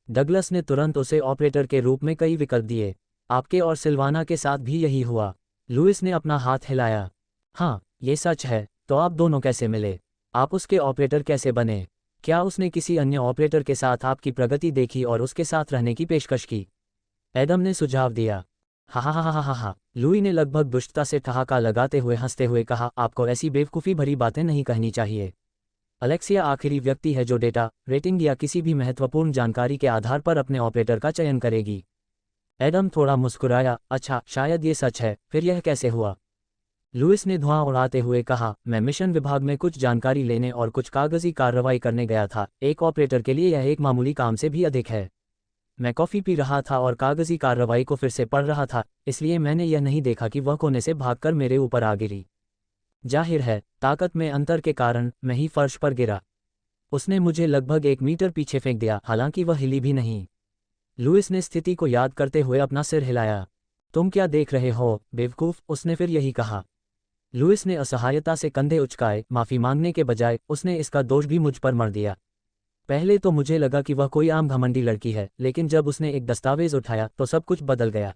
डगलस ने तुरंत उसे ऑपरेटर के रूप में कई विकल्प दिए। आपके और सिल्वाना के साथ भी यही हुआ। लुइस ने अपना हाथ हिलाया। हाँ, ये सच है। तो आप दोनों कैसे मिले? आप उसके ऑपरेटर कैसे बने? क्या उसने किसी अन्य ऑपरेटर के साथ आपकी प्रगति देखी और उसके साथ रहने की पेशकश की? एडम ने सुझाव दिया। हा हा हा हा हा हा। लुई ने लगभग दुष्टता से ठहाका लगाते हुए हंसते हुए कहा, आपको ऐसी बेवकूफ़ी भरी बातें नहीं कहनी चाहिए। अलेक्सिया आखिरी व्यक्ति है जो डेटा, रेटिंग या किसी भी महत्वपूर्ण जानकारी के आधार पर अपने ऑपरेटर का चयन करेगी। एडम थोड़ा मुस्कुराया। अच्छा, शायद ये सच है, फिर यह कैसे हुआ? लुइस ने धुआं उड़ाते हुए कहा, मैं मिशन विभाग में कुछ जानकारी लेने और कुछ कागजी कार्रवाई करने गया था। एक ऑपरेटर के लिए यह एक मामूली काम से भी अधिक है। मैं कॉफ़ी पी रहा था और कागजी कार्रवाई को फिर से पढ़ रहा था, इसलिए मैंने यह नहीं देखा कि वह कोने से भागकर मेरे ऊपर आ गिरी। जाहिर है, ताकत में अंतर के कारण मैं ही फर्श पर गिरा। उसने मुझे लगभग 1 मीटर पीछे फेंक दिया, हालांकि वह हिली भी नहीं। लुइस ने स्थिति को याद करते हुए अपना सिर हिलाया। तुम क्या देख रहे हो, बेवकूफ़? उसने फिर यही कहा। लुइस ने असहायता से कंधे उचकाए। माफ़ी मांगने के बजाय उसने इसका दोष भी मुझ पर मढ़ दिया। पहले तो मुझे लगा कि वह कोई आम घमंडी लड़की है, लेकिन जब उसने एक दस्तावेज उठाया तो सब कुछ बदल गया।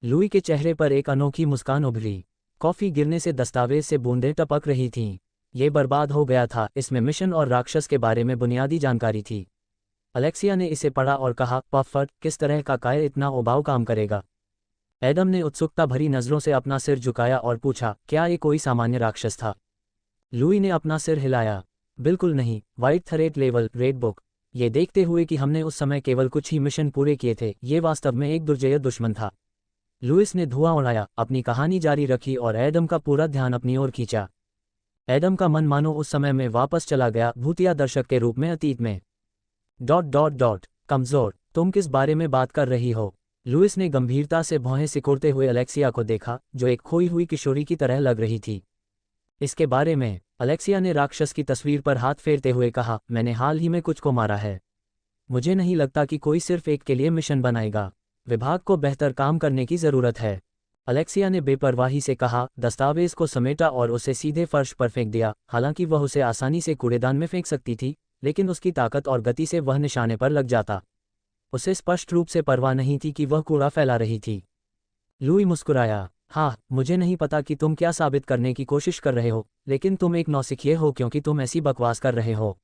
लुई के चेहरे पर एक अनोखी मुस्कान उभरी। कॉफ़ी गिरने से दस्तावेज से बूंदें टपक रही थीं। ये बर्बाद हो गया था। इसमें मिशन और राक्षस के बारे में बुनियादी जानकारी थी। अलेक्सिया ने इसे पढ़ा और कहा, पफर, किस तरह का काय इतना उबाऊ काम करेगा? एडम ने उत्सुकता भरी नज़रों से अपना सिर झुकाया और पूछा, क्या ये कोई सामान्य राक्षस था? लुई ने अपना सिर हिलाया। बिल्कुल नहीं, white threat level, red book. ये देखते हुए कि हमने उस समय केवल कुछ ही मिशन पूरे किए थे, ये वास्तव में एक दुर्जय दुश्मन था। लुइस ने धुआं उड़ाया, अपनी कहानी जारी रखी और एडम का पूरा ध्यान अपनी ओर खींचा। एडम का मन मानो उस समय में वापस चला गया, भूतिया दर्शक के रूप में अतीत में। कमज़ोर, तुम किस बारे में बात कर रही हो? लुइस ने गंभीरता से भौहें सिकोड़ते हुए अलेक्सिया को देखा, जो एक खोई हुई किशोरी की तरह लग रही थी। इसके बारे में, अलेक्सिया ने राक्षस की तस्वीर पर हाथ फेरते हुए कहा, मैंने हाल ही में कुछ को मारा है। मुझे नहीं लगता कि कोई सिर्फ एक के लिए मिशन बनाएगा। विभाग को बेहतर काम करने की ज़रूरत है। अलेक्सिया ने बेपरवाही से कहा, दस्तावेज को समेटा और उसे सीधे फर्श पर फेंक दिया। हालांकि वह उसे आसानी से कूड़ेदान में फेंक सकती थी, लेकिन उसकी ताकत और गति से वह निशाने पर लग जाता। उसे स्पष्ट रूप से परवाह नहीं थी कि वह कूड़ा फैला रही थी। लुई मुस्कुराया, हाँ, मुझे नहीं पता कि तुम क्या साबित करने की कोशिश कर रहे हो, लेकिन तुम एक नौसिखिए हो क्योंकि तुम ऐसी बकवास कर रहे हो।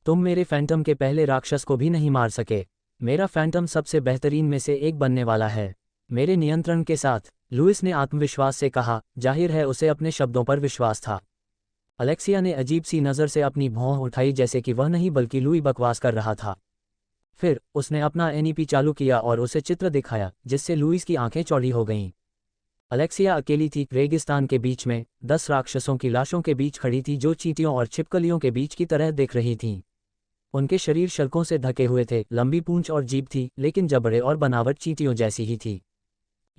तुम मेरे फैंटम के पहले राक्षस को भी नहीं मार सके। मेरा फैंटम सबसे बेहतरीन में से एक बनने वाला है, मेरे नियंत्रण के साथ, लुइस ने आत्मविश्वास से कहा। जाहिर है उसे अपने शब्दों पर विश्वास था। अलेक्सिया ने अजीब सी नज़र से अपनी भौं उठाई, जैसे कि वह नहीं बल्कि लुई बकवास कर रहा था। फिर उसने अपना एनईपी चालू किया और उसे चित्र दिखाया, जिससे लुइस की आंखें चौड़ी हो गईं। अलेक्सिया अकेली थी, रेगिस्तान के बीच में, 10 राक्षसों की लाशों के बीच खड़ी थी जो चींटियों और छिपकलियों के बीच की तरह दिख रही थीं। उनके शरीर शल्कों से ढके हुए थे, लंबी पूंछ और जीभ थी, लेकिन जबड़े और बनावट चींटियों जैसी ही थी।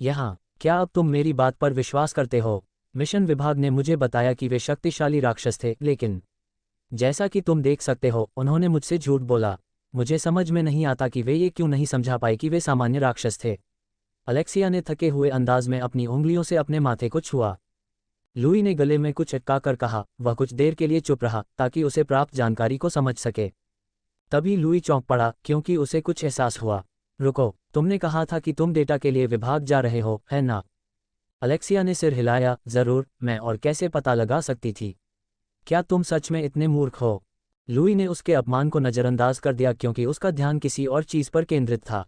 यहाँ, क्या अब तुम मेरी बात पर विश्वास करते हो? मिशन विभाग ने मुझे बताया कि वे शक्तिशाली राक्षस थे, लेकिन जैसा कि तुम देख सकते हो, उन्होंने मुझसे झूठ बोला। मुझे समझ में नहीं आता कि वे ये क्यों नहीं समझा पाए कि वे सामान्य राक्षस थे। अलेक्सिया ने थके हुए अंदाज में अपनी उंगलियों से अपने माथे को छुआ। लुई ने गले में कुछ अटका कर कहा। वह कुछ देर के लिए चुप रहा ताकि उसे प्राप्त जानकारी को समझ सके। तभी लुई चौंक पड़ा क्योंकि उसे कुछ एहसास हुआ। रुको, तुमने कहा था कि तुम डेटा के लिए विभाग जा रहे हो, है ना? अलेक्सिया ने सिर हिलाया। जरूर, मैं और कैसे पता लगा सकती थी? क्या तुम सच में इतने मूर्ख हो? लुई ने उसके अपमान को नज़रअंदाज कर दिया क्योंकि उसका ध्यान किसी और चीज़ पर केंद्रित था।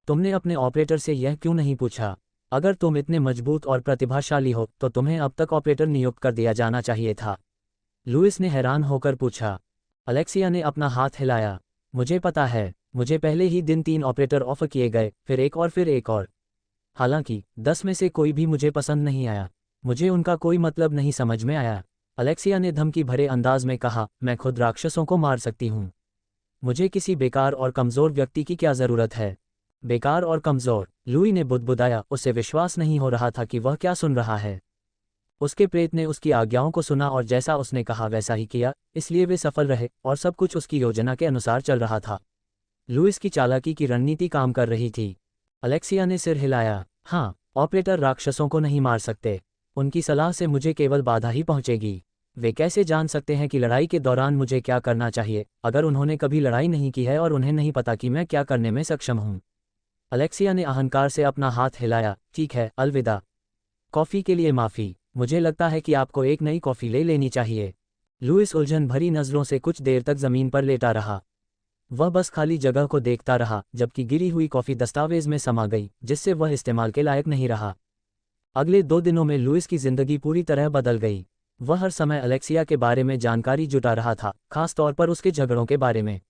तुमने अपने ऑपरेटर से यह क्यों नहीं पूछा? अगर तुम इतने मजबूत और प्रतिभाशाली हो तो तुम्हें अब तक ऑपरेटर नियुक्त कर दिया जाना चाहिए था। लुइस ने हैरान होकर पूछा। अलेक्सिया ने अपना हाथ हिलाया। मुझे पता है, मुझे पहले ही दिन 3 ऑपरेटर ऑफर किए गए, फिर एक और फिर एक और। हालांकि 10 में से कोई भी मुझे पसंद नहीं आया। मुझे उनका कोई मतलब नहीं समझ में आया। अलेक्सिया ने धमकी भरे अंदाज में कहा, मैं खुद राक्षसों को मार सकती हूँ। मुझे किसी बेकार और कमज़ोर व्यक्ति की क्या ज़रूरत है? बेकार और कमज़ोर? लुई ने बुदबुदाया। उसे विश्वास नहीं हो रहा था कि वह क्या सुन रहा है। उसके प्रेत ने उसकी आज्ञाओं को सुना और जैसा उसने कहा वैसा ही किया, इसलिए वे सफल रहे और सब कुछ उसकी योजना के अनुसार चल रहा था। लुइस की चालाकी की रणनीति काम कर रही थी। अलेक्सिया ने सिर हिलाया। हाँ, ऑपरेटर राक्षसों को नहीं मार सकते। उनकी सलाह से मुझे केवल बाधा ही पहुंचेगी। वे कैसे जान सकते हैं कि लड़ाई के दौरान मुझे क्या करना चाहिए, अगर उन्होंने कभी लड़ाई नहीं की है और उन्हें नहीं पता कि मैं क्या करने में सक्षम हूँ? अलेक्सिया ने अहंकार से अपना हाथ हिलाया। ठीक है, अलविदा। कॉफ़ी के लिए माफ़ी। मुझे लगता है कि आपको एक नई कॉफ़ी ले लेनी चाहिए। लुइस उलझन भरी नज़रों से कुछ देर तक ज़मीन पर लेटा रहा। वह बस खाली जगह को देखता रहा जबकि गिरी हुई कॉफ़ी दस्तावेज में समा गई, जिससे वह इस्तेमाल के लायक नहीं रहा। अगले 2 दिनों में लुइस की जिंदगी पूरी तरह बदल गई। वह हर समय अलेक्सिया के बारे में जानकारी जुटा रहा था, खास तौर पर उसके झगड़ों के बारे में।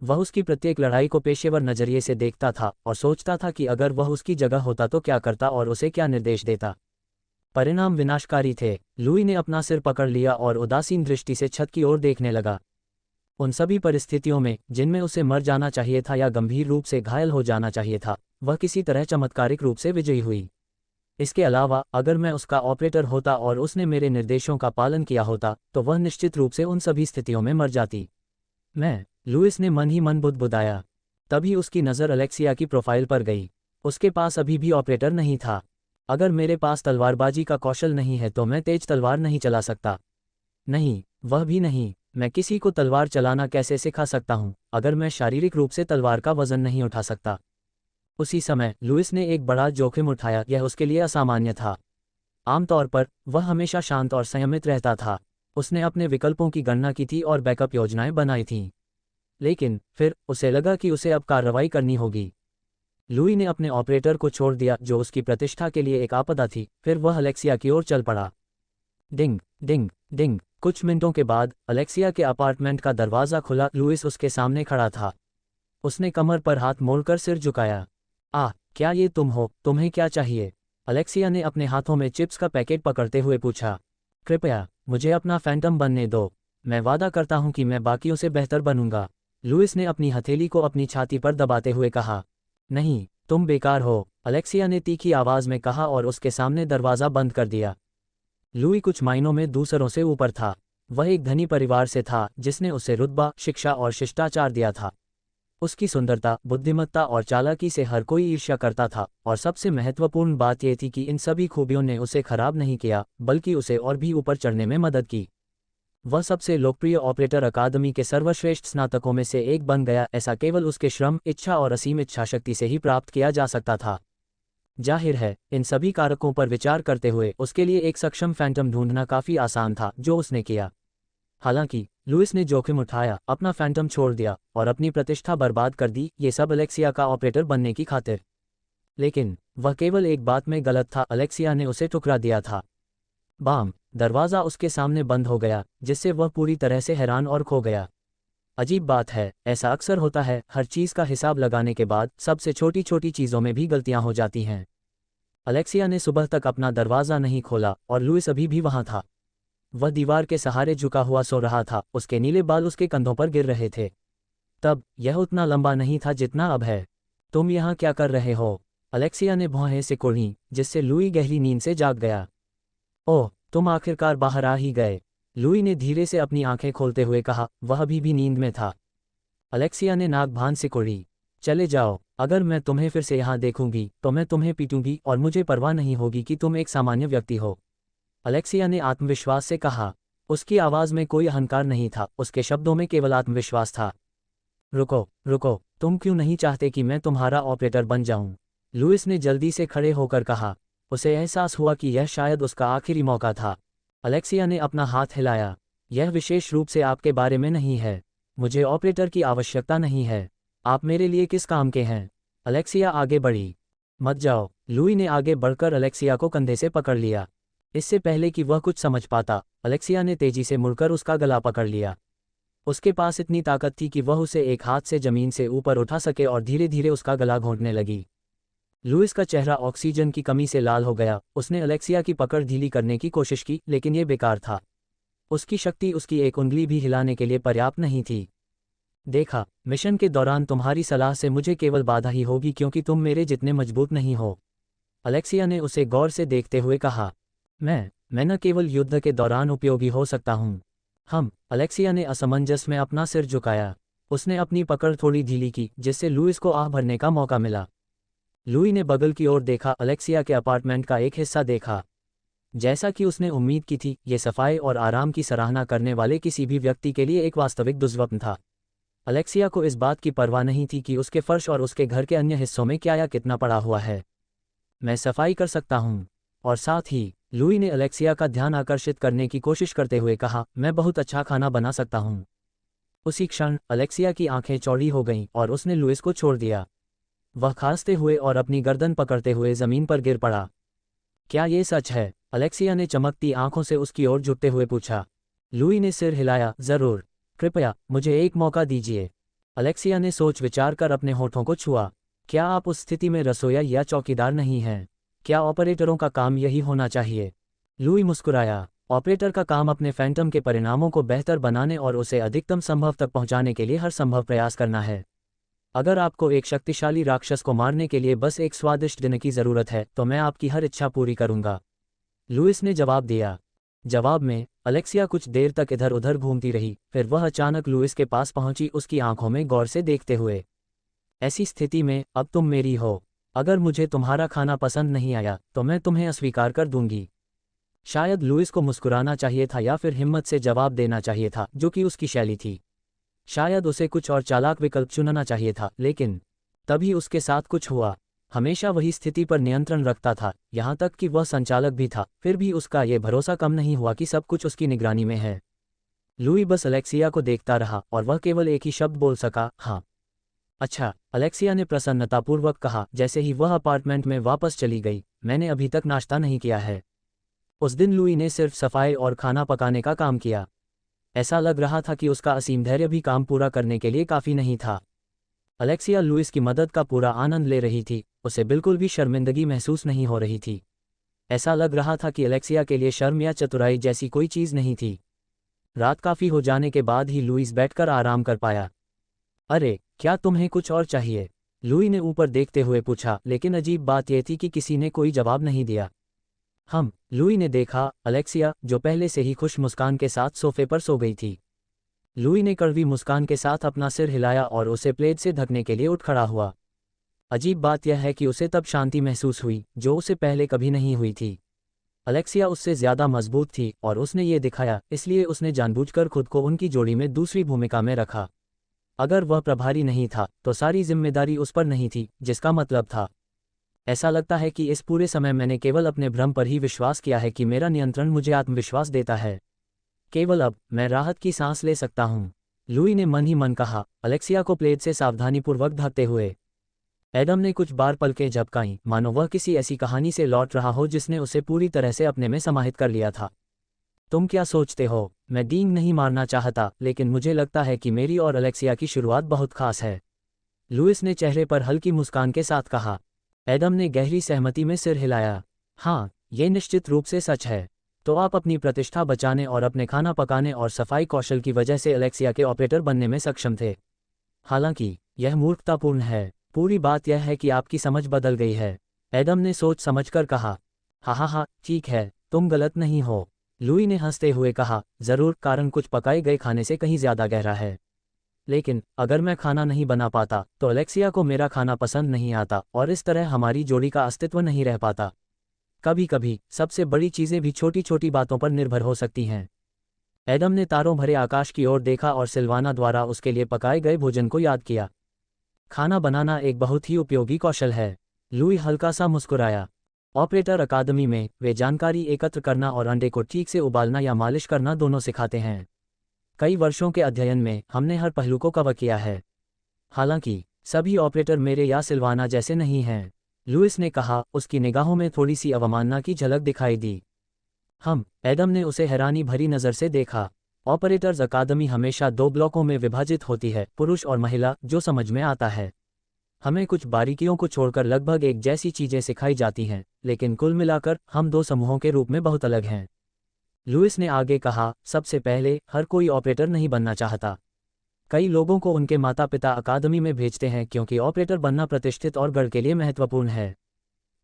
वह उसकी प्रत्येक लड़ाई को पेशेवर नज़रिए से देखता था और सोचता था कि अगर वह उसकी जगह होता तो क्या करता और उसे क्या निर्देश देता। परिणाम विनाशकारी थे। लुई ने अपना सिर पकड़ लिया और उदासीन दृष्टि से छत की ओर देखने लगा। उन सभी परिस्थितियों में जिनमें उसे मर जाना चाहिए था या गंभीर रूप से घायल हो जाना चाहिए था, वह किसी तरह चमत्कारिक रूप से विजयी हुई। इसके अलावा, अगर मैं उसका ऑपरेटर होता और उसने मेरे निर्देशों का पालन किया होता, तो वह निश्चित रूप से उन सभी स्थितियों में मर जाती। लुइस ने मन ही मन बुदबुदाया। तभी उसकी नज़र अलेक्सिया की प्रोफाइल पर गई। उसके पास अभी भी ऑपरेटर नहीं था। अगर मेरे पास तलवारबाजी का कौशल नहीं है तो मैं तेज तलवार नहीं चला सकता। नहीं, वह भी नहीं। मैं किसी को तलवार चलाना कैसे सिखा सकता हूँ अगर मैं शारीरिक रूप से तलवार का वजन नहीं उठा सकता? उसी समय लुइस ने एक बड़ा जोखिम उठाया। यह उसके लिए असामान्य था। आमतौर पर वह हमेशा शांत और संयमित रहता था। उसने अपने विकल्पों की गणना की थी और बैकअप योजनाएं बनाई थीं। लेकिन फिर उसे लगा कि उसे अब कार्रवाई करनी होगी। लुई ने अपने ऑपरेटर को छोड़ दिया जो उसकी प्रतिष्ठा के लिए एक आपदा थी। फिर वह अलेक्सिया की ओर चल पड़ा। डिंग डिंग डिंग। कुछ मिनटों के बाद अलेक्सिया के अपार्टमेंट का दरवाज़ा खुला। लुइस उसके सामने खड़ा था। उसने कमर पर हाथ मोड़कर सिर झुकाया। क्या ये तुम हो? तुम्हें क्या चाहिए? अलेक्सिया ने अपने हाथों में चिप्स का पैकेट पकड़ते हुए पूछा। कृपया मुझे अपना फैंटम बनने दो। मैं वादा करता हूं कि मैं बाकियों से बेहतर बनूंगा। लुइस ने अपनी हथेली को अपनी छाती पर दबाते हुए कहा। नहीं, तुम बेकार हो, अलेक्सिया ने तीखी आवाज़ में कहा और उसके सामने दरवाज़ा बंद कर दिया। लुई कुछ मायनों में दूसरों से ऊपर था। वह एक धनी परिवार से था जिसने उसे रुतबा, शिक्षा और शिष्टाचार दिया था। उसकी सुंदरता, बुद्धिमत्ता और चालाकी से हर कोई ईर्ष्या करता था, और सबसे महत्वपूर्ण बात यह थी कि इन सभी खूबियों ने उसे खराब नहीं किया, बल्कि उसे और भी ऊपर चढ़ने में मदद की। वह सबसे लोकप्रिय ऑपरेटर अकादमी के सर्वश्रेष्ठ स्नातकों में से एक बन गया। ऐसा केवल उसके श्रम, इच्छा और असीम इच्छाशक्ति से ही प्राप्त किया जा सकता था। जाहिर है, इन सभी कारकों पर विचार करते हुए उसके लिए एक सक्षम फैंटम ढूंढना काफ़ी आसान था, जो उसने किया। हालांकि लुइस ने जोखिम उठाया, अपना फैंटम छोड़ दिया और अपनी प्रतिष्ठा बर्बाद कर दी, ये सब अलेक्सिया का ऑपरेटर बनने की खातिर। लेकिन वह केवल एक बात में गलत था, अलेक्सिया ने उसे ठुकरा दिया था। बाम! दरवाज़ा उसके सामने बंद हो गया, जिससे वह पूरी तरह से हैरान और खो गया। अजीब बात है, ऐसा अक्सर होता है, हर चीज़ का हिसाब लगाने के बाद सबसे छोटी छोटी चीज़ों में भी गलतियां हो जाती हैं। अलेक्सिया ने सुबह तक अपना दरवाज़ा नहीं खोला और लुइस अभी भी वहां था। वह दीवार के सहारे झुका हुआ सो रहा था, उसके नीले बाल उसके कंधों पर गिर रहे थे। तब यह उतना लंबा नहीं था जितना अब है। तुम यहाँ क्या कर रहे हो? अलेक्सिया ने भौहें से कुढ़ी, जिससे लुई गहरी नींद से जाग गया। ओह, तुम आखिरकार बाहर आ ही गए, लुई ने धीरे से अपनी आंखें खोलते हुए कहा। वह अभी भी नींद में था। अलेक्सिया ने नाक भान से कुढ़ी। चले जाओ, अगर मैं तुम्हें फिर से यहाँ देखूंगी तो मैं तुम्हें पीटूंगी और मुझे परवाह नहीं होगी कि तुम एक सामान्य व्यक्ति हो, अलेक्सिया ने आत्मविश्वास से कहा। उसकी आवाज़ में कोई अहंकार नहीं था, उसके शब्दों में केवल आत्मविश्वास था। रुको, रुको, तुम क्यों नहीं चाहते कि मैं तुम्हारा ऑपरेटर बन जाऊं? लुइस ने जल्दी से खड़े होकर कहा। उसे एहसास हुआ कि यह शायद उसका आखिरी मौका था। अलेक्सिया ने अपना हाथ हिलाया। यह विशेष रूप से आपके बारे में नहीं है। मुझे ऑपरेटर की आवश्यकता नहीं है। आप मेरे लिए किस काम के हैं? अलेक्सिया आगे बढ़ी। मत जाओ, लुई ने आगे बढ़कर अलेक्सिया को कंधे से पकड़ लिया। इससे पहले कि वह कुछ समझ पाता, अलेक्सिया ने तेजी से मुड़कर उसका गला पकड़ लिया। उसके पास इतनी ताकत थी कि वह उसे एक हाथ से जमीन से ऊपर उठा सके और धीरे धीरे उसका गला घोंटने लगी। लुइस का चेहरा ऑक्सीजन की कमी से लाल हो गया। उसने अलेक्सिया की पकड़ ढीली करने की कोशिश की, लेकिन यह बेकार था। उसकी शक्ति उसकी एक उंगली भी हिलाने के लिए पर्याप्त नहीं थी। देखा, मिशन के दौरान तुम्हारी सलाह से मुझे केवल बाधा ही होगी, क्योंकि तुम मेरे जितने मजबूत नहीं हो, अलेक्सिया ने उसे गौर से देखते हुए कहा। मैं न केवल युद्ध के दौरान उपयोगी हो सकता हूँ। अलेक्सिया ने असमंजस में अपना सिर झुकाया। उसने अपनी पकड़ थोड़ी ढीली की, जिससे लुइस को आह भरने का मौका मिला। लुई ने बगल की ओर देखा, अलेक्सिया के अपार्टमेंट का एक हिस्सा देखा। जैसा कि उसने उम्मीद की थी, ये सफाई और आराम की सराहना करने वाले किसी भी व्यक्ति के लिए एक वास्तविक दुर्स्वप्न था। अलेक्सिया को इस बात की परवाह नहीं थी कि उसके फर्श और उसके घर के अन्य हिस्सों में क्या या कितना पड़ा हुआ है। मैं सफाई कर सकता हूँ। और साथ ही लुई ने अलेक्सिया का ध्यान आकर्षित करने की कोशिश करते हुए कहा, मैं बहुत अच्छा खाना बना सकता हूँ। उसी क्षण अलेक्सिया की आंखें चौड़ी हो गईं और उसने लुइस को छोड़ दिया। वह खांसते हुए और अपनी गर्दन पकड़ते हुए जमीन पर गिर पड़ा। क्या ये सच है? अलेक्सिया ने चमकती आंखों से उसकी ओर झुकते हुए पूछा। लुई ने सिर हिलाया। जरूर, कृपया मुझे एक मौका दीजिए। अलेक्सिया ने सोच विचार कर अपने होठों को छुआ। क्या आप उस स्थिति में रसोइया या चौकीदार नहीं हैं? क्या ऑपरेटरों का काम यही होना चाहिए? लुई मुस्कुराया। ऑपरेटर का काम अपने फैंटम के परिणामों को बेहतर बनाने और उसे अधिकतम संभव तक पहुंचाने के लिए हर संभव प्रयास करना है। अगर आपको एक शक्तिशाली राक्षस को मारने के लिए बस एक स्वादिष्ट दिन की ज़रूरत है, तो मैं आपकी हर इच्छा पूरी करूंगा, लुइस ने जवाब दिया। जवाब में अलेक्सिया कुछ देर तक इधर उधर घूमती रही, फिर वह अचानक लुइस के पास पहुंची, उसकी आंखों में गौर से देखते हुए। ऐसी स्थिति में अब तुम मेरी हो। अगर मुझे तुम्हारा खाना पसंद नहीं आया तो मैं तुम्हें अस्वीकार कर दूंगी। शायद लुइस को मुस्कुराना चाहिए था या फिर हिम्मत से जवाब देना चाहिए था, जो कि उसकी शैली थी। शायद उसे कुछ और चालाक विकल्प चुनना चाहिए था, लेकिन तभी उसके साथ कुछ हुआ। हमेशा वही स्थिति पर नियंत्रण रखता था, यहाँ तक कि वह संचालक भी था, फिर भी उसका ये भरोसा कम नहीं हुआ कि सब कुछ उसकी निगरानी में है। लुई बस अलेक्सिया को देखता रहा और वह केवल एक ही शब्द बोल सका, हाँ। अच्छा, अलेक्सिया ने प्रसन्नतापूर्वक कहा, जैसे ही वह अपार्टमेंट में वापस चली गई। मैंने अभी तक नाश्ता नहीं किया है। उस दिन लुई ने सिर्फ सफाई और खाना पकाने का काम किया। ऐसा लग रहा था कि उसका असीम धैर्य भी काम पूरा करने के लिए काफ़ी नहीं था। अलेक्सिया लुइस की मदद का पूरा आनंद ले रही थी, उसे बिल्कुल भी शर्मिंदगी महसूस नहीं हो रही थी। ऐसा लग रहा था कि अलेक्सिया के लिए शर्म या चतुराई जैसी कोई चीज़ नहीं थी। रात काफ़ी हो जाने के बाद ही लुइस बैठकर आराम कर पाया। अरे, क्या तुम्हें कुछ और चाहिए? लुई ने ऊपर देखते हुए पूछा, लेकिन अजीब बात यह थी कि किसी ने कोई जवाब नहीं दिया। लुई ने देखा अलेक्सिया, जो पहले से ही खुश मुस्कान के साथ सोफे पर सो गई थी। लुई ने कड़वी मुस्कान के साथ अपना सिर हिलाया और उसे प्लेट से ढकने के लिए उठ खड़ा हुआ। अजीब बात यह है कि उसे तब शांति महसूस हुई जो उसे पहले कभी नहीं हुई थी। अलेक्सिया उससे ज्यादा मजबूत थी और उसने ये दिखाया, इसलिए उसने जानबूझकर खुद को उनकी जोड़ी में दूसरी भूमिका में रखा। अगर वह प्रभारी नहीं था तो सारी जिम्मेदारी उस पर नहीं थी, जिसका मतलब था ऐसा लगता है कि इस पूरे समय मैंने केवल अपने भ्रम पर ही विश्वास किया है कि मेरा नियंत्रण मुझे आत्मविश्वास देता है। केवल अब मैं राहत की सांस ले सकता हूँ, लुई ने मन ही मन कहा, अलेक्सिया को प्लेट से सावधानीपूर्वक ढकते हुए। एडम ने कुछ बार पलकें झपकाईं, मानो वह किसी ऐसी कहानी से लौट रहा हो जिसने उसे पूरी तरह से अपने में समाहित कर लिया था। तुम क्या सोचते हो? मैं डींग नहीं मारना चाहता, लेकिन मुझे लगता है कि मेरी और अलेक्सिया की शुरुआत बहुत खास है, लुइस ने चेहरे पर हल्की मुस्कान के साथ कहा। एडम ने गहरी सहमति में सिर हिलाया। हाँ, ये निश्चित रूप से सच है। तो आप अपनी प्रतिष्ठा बचाने और अपने खाना पकाने और सफाई कौशल की वजह से अलेक्सिया के ऑपरेटर बनने में सक्षम थे। हालांकि यह मूर्खतापूर्ण है। पूरी बात यह है कि आपकी समझ बदल गई है, एडम ने सोच समझकर कहा। हा, ठीक है, तुम गलत नहीं हो, लुई ने हंसते हुए कहा। जरूर, कारण कुछ पकाए गए खाने से कहीं ज्यादा गहरा है। लेकिन अगर मैं खाना नहीं बना पाता तो अलेक्सिया को मेरा खाना पसंद नहीं आता और इस तरह हमारी जोड़ी का अस्तित्व नहीं रह पाता। कभी कभी सबसे बड़ी चीजें भी छोटी छोटी बातों पर निर्भर हो सकती हैं। एडम ने तारों भरे आकाश की ओर देखा और सिल्वाना द्वारा उसके लिए पकाए गए भोजन को याद किया। खाना बनाना एक बहुत ही उपयोगी कौशल है, लुई हल्का सा मुस्कुराया। ऑपरेटर अकादमी में वे जानकारी एकत्र करना और अंडे को ठीक से उबालना या मालिश करना दोनों सिखाते हैं। कई वर्षों के अध्ययन में हमने हर पहलू को कवर किया है। हालांकि सभी ऑपरेटर मेरे या सिल्वाना जैसे नहीं हैं, लुइस ने कहा। उसकी निगाहों में थोड़ी सी अवमानना की झलक दिखाई दी। एडम ने उसे हैरानी भरी नज़र से देखा। ऑपरेटर्स अकादमी हमेशा 2 ब्लॉकों में विभाजित होती है, पुरुष और महिला, जो समझ में आता है। हमें कुछ बारीकियों को छोड़कर लगभग एक जैसी चीजें सिखाई जाती हैं, लेकिन कुल मिलाकर हम 2 समूहों के रूप में बहुत अलग हैं, लुइस ने आगे कहा। सबसे पहले, हर कोई ऑपरेटर नहीं बनना चाहता। कई लोगों को उनके माता पिता अकादमी में भेजते हैं क्योंकि ऑपरेटर बनना प्रतिष्ठित और गढ़ के लिए महत्वपूर्ण है।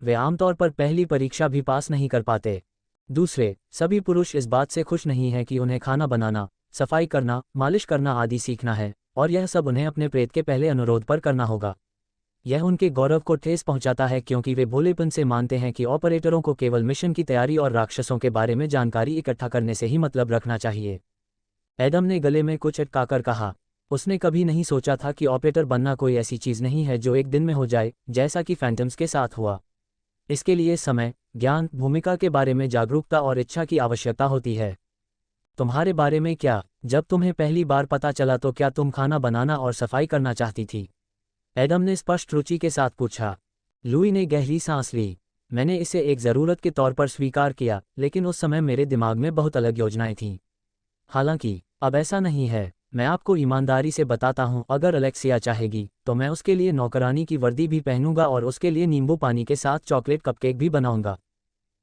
वे आमतौर पर पहली परीक्षा भी पास नहीं कर पाते। दूसरे, सभी पुरुष इस बात से खुश नहीं हैं कि उन्हें खाना बनाना, सफाई करना, मालिश करना आदि सीखना है, और यह सब उन्हें अपने प्रेत के पहले अनुरोध पर करना होगा। यह उनके गौरव को ठेस पहुंचाता है क्योंकि वे भोलेपन से मानते हैं कि ऑपरेटरों को केवल मिशन की तैयारी और राक्षसों के बारे में जानकारी इकट्ठा करने से ही मतलब रखना चाहिए। एडम ने गले में कुछ अटकाकर कहा। उसने कभी नहीं सोचा था कि ऑपरेटर बनना कोई ऐसी चीज नहीं है जो एक दिन में हो जाए, जैसा कि फैंटम्स के साथ हुआ। इसके लिए समय, ज्ञान, भूमिका के बारे में जागरूकता और इच्छा की आवश्यकता होती है। तुम्हारे बारे में क्या? जब तुम्हें पहली बार पता चला तो क्या तुम खाना बनाना और सफाई करना चाहती थी? एडम ने स्पष्ट रुचि के साथ पूछा। लुई ने गहरी सांस ली। मैंने इसे एक ज़रूरत के तौर पर स्वीकार किया, लेकिन उस समय मेरे दिमाग में बहुत अलग योजनाएं थीं। हालांकि अब ऐसा नहीं है। मैं आपको ईमानदारी से बताता हूं, अगर अलेक्सिया चाहेगी तो मैं उसके लिए नौकरानी की वर्दी भी पहनूंगा और उसके लिए नींबू पानी के साथ चॉकलेट कपकेक भी बनाऊंगा।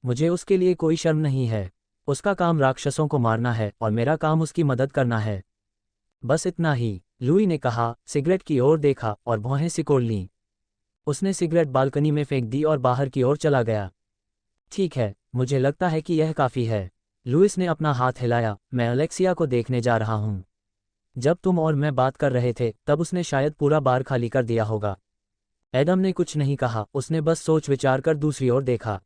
मुझे उसके लिए कोई शर्म नहीं है। उसका काम राक्षसों को मारना है और मेरा काम उसकी मदद करना है। बस इतना ही, लुई ने कहा, सिगरेट की ओर देखा और भौहें सिकोड़ लीं। उसने सिगरेट बालकनी में फेंक दी और बाहर की ओर चला गया। ठीक है, मुझे लगता है कि यह काफ़ी है, लुइस ने अपना हाथ हिलाया। मैं अलेक्सिया को देखने जा रहा हूँ। जब तुम और मैं बात कर रहे थे तब उसने शायद पूरा बार खाली कर दिया होगा। एडम ने कुछ नहीं कहा, उसने बस सोच विचार कर दूसरी ओर देखा।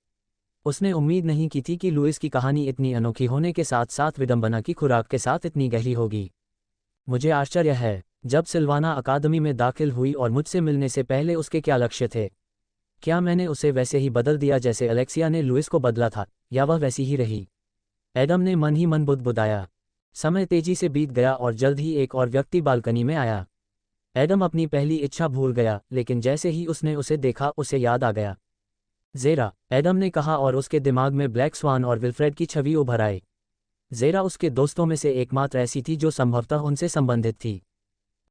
उसने उम्मीद नहीं की थी कि लुइस की कहानी इतनी अनोखी होने के साथ साथ विडंबना की खुराक के साथ इतनी गहरी होगी। मुझे आश्चर्य है, जब सिल्वाना अकादमी में दाखिल हुई और मुझसे मिलने से पहले उसके क्या लक्ष्य थे? क्या मैंने उसे वैसे ही बदल दिया जैसे अलेक्सिया ने लुइस को बदला था, या वह वैसी ही रही? एडम ने मन ही मन बुदबुदाया। समय तेजी से बीत गया और जल्द ही एक और व्यक्ति बालकनी में आया। एडम अपनी पहली इच्छा भूल गया, लेकिन जैसे ही उसने उसे देखा उसे याद आ गया। ज़ेरा, एडम ने कहा और उसके दिमाग में ब्लैक स्वान और विल्फ्रेड की छवि उभर आई। ज़ेरा उसके दोस्तों में से एकमात्र ऐसी थी जो संभवतः उनसे संबंधित थी।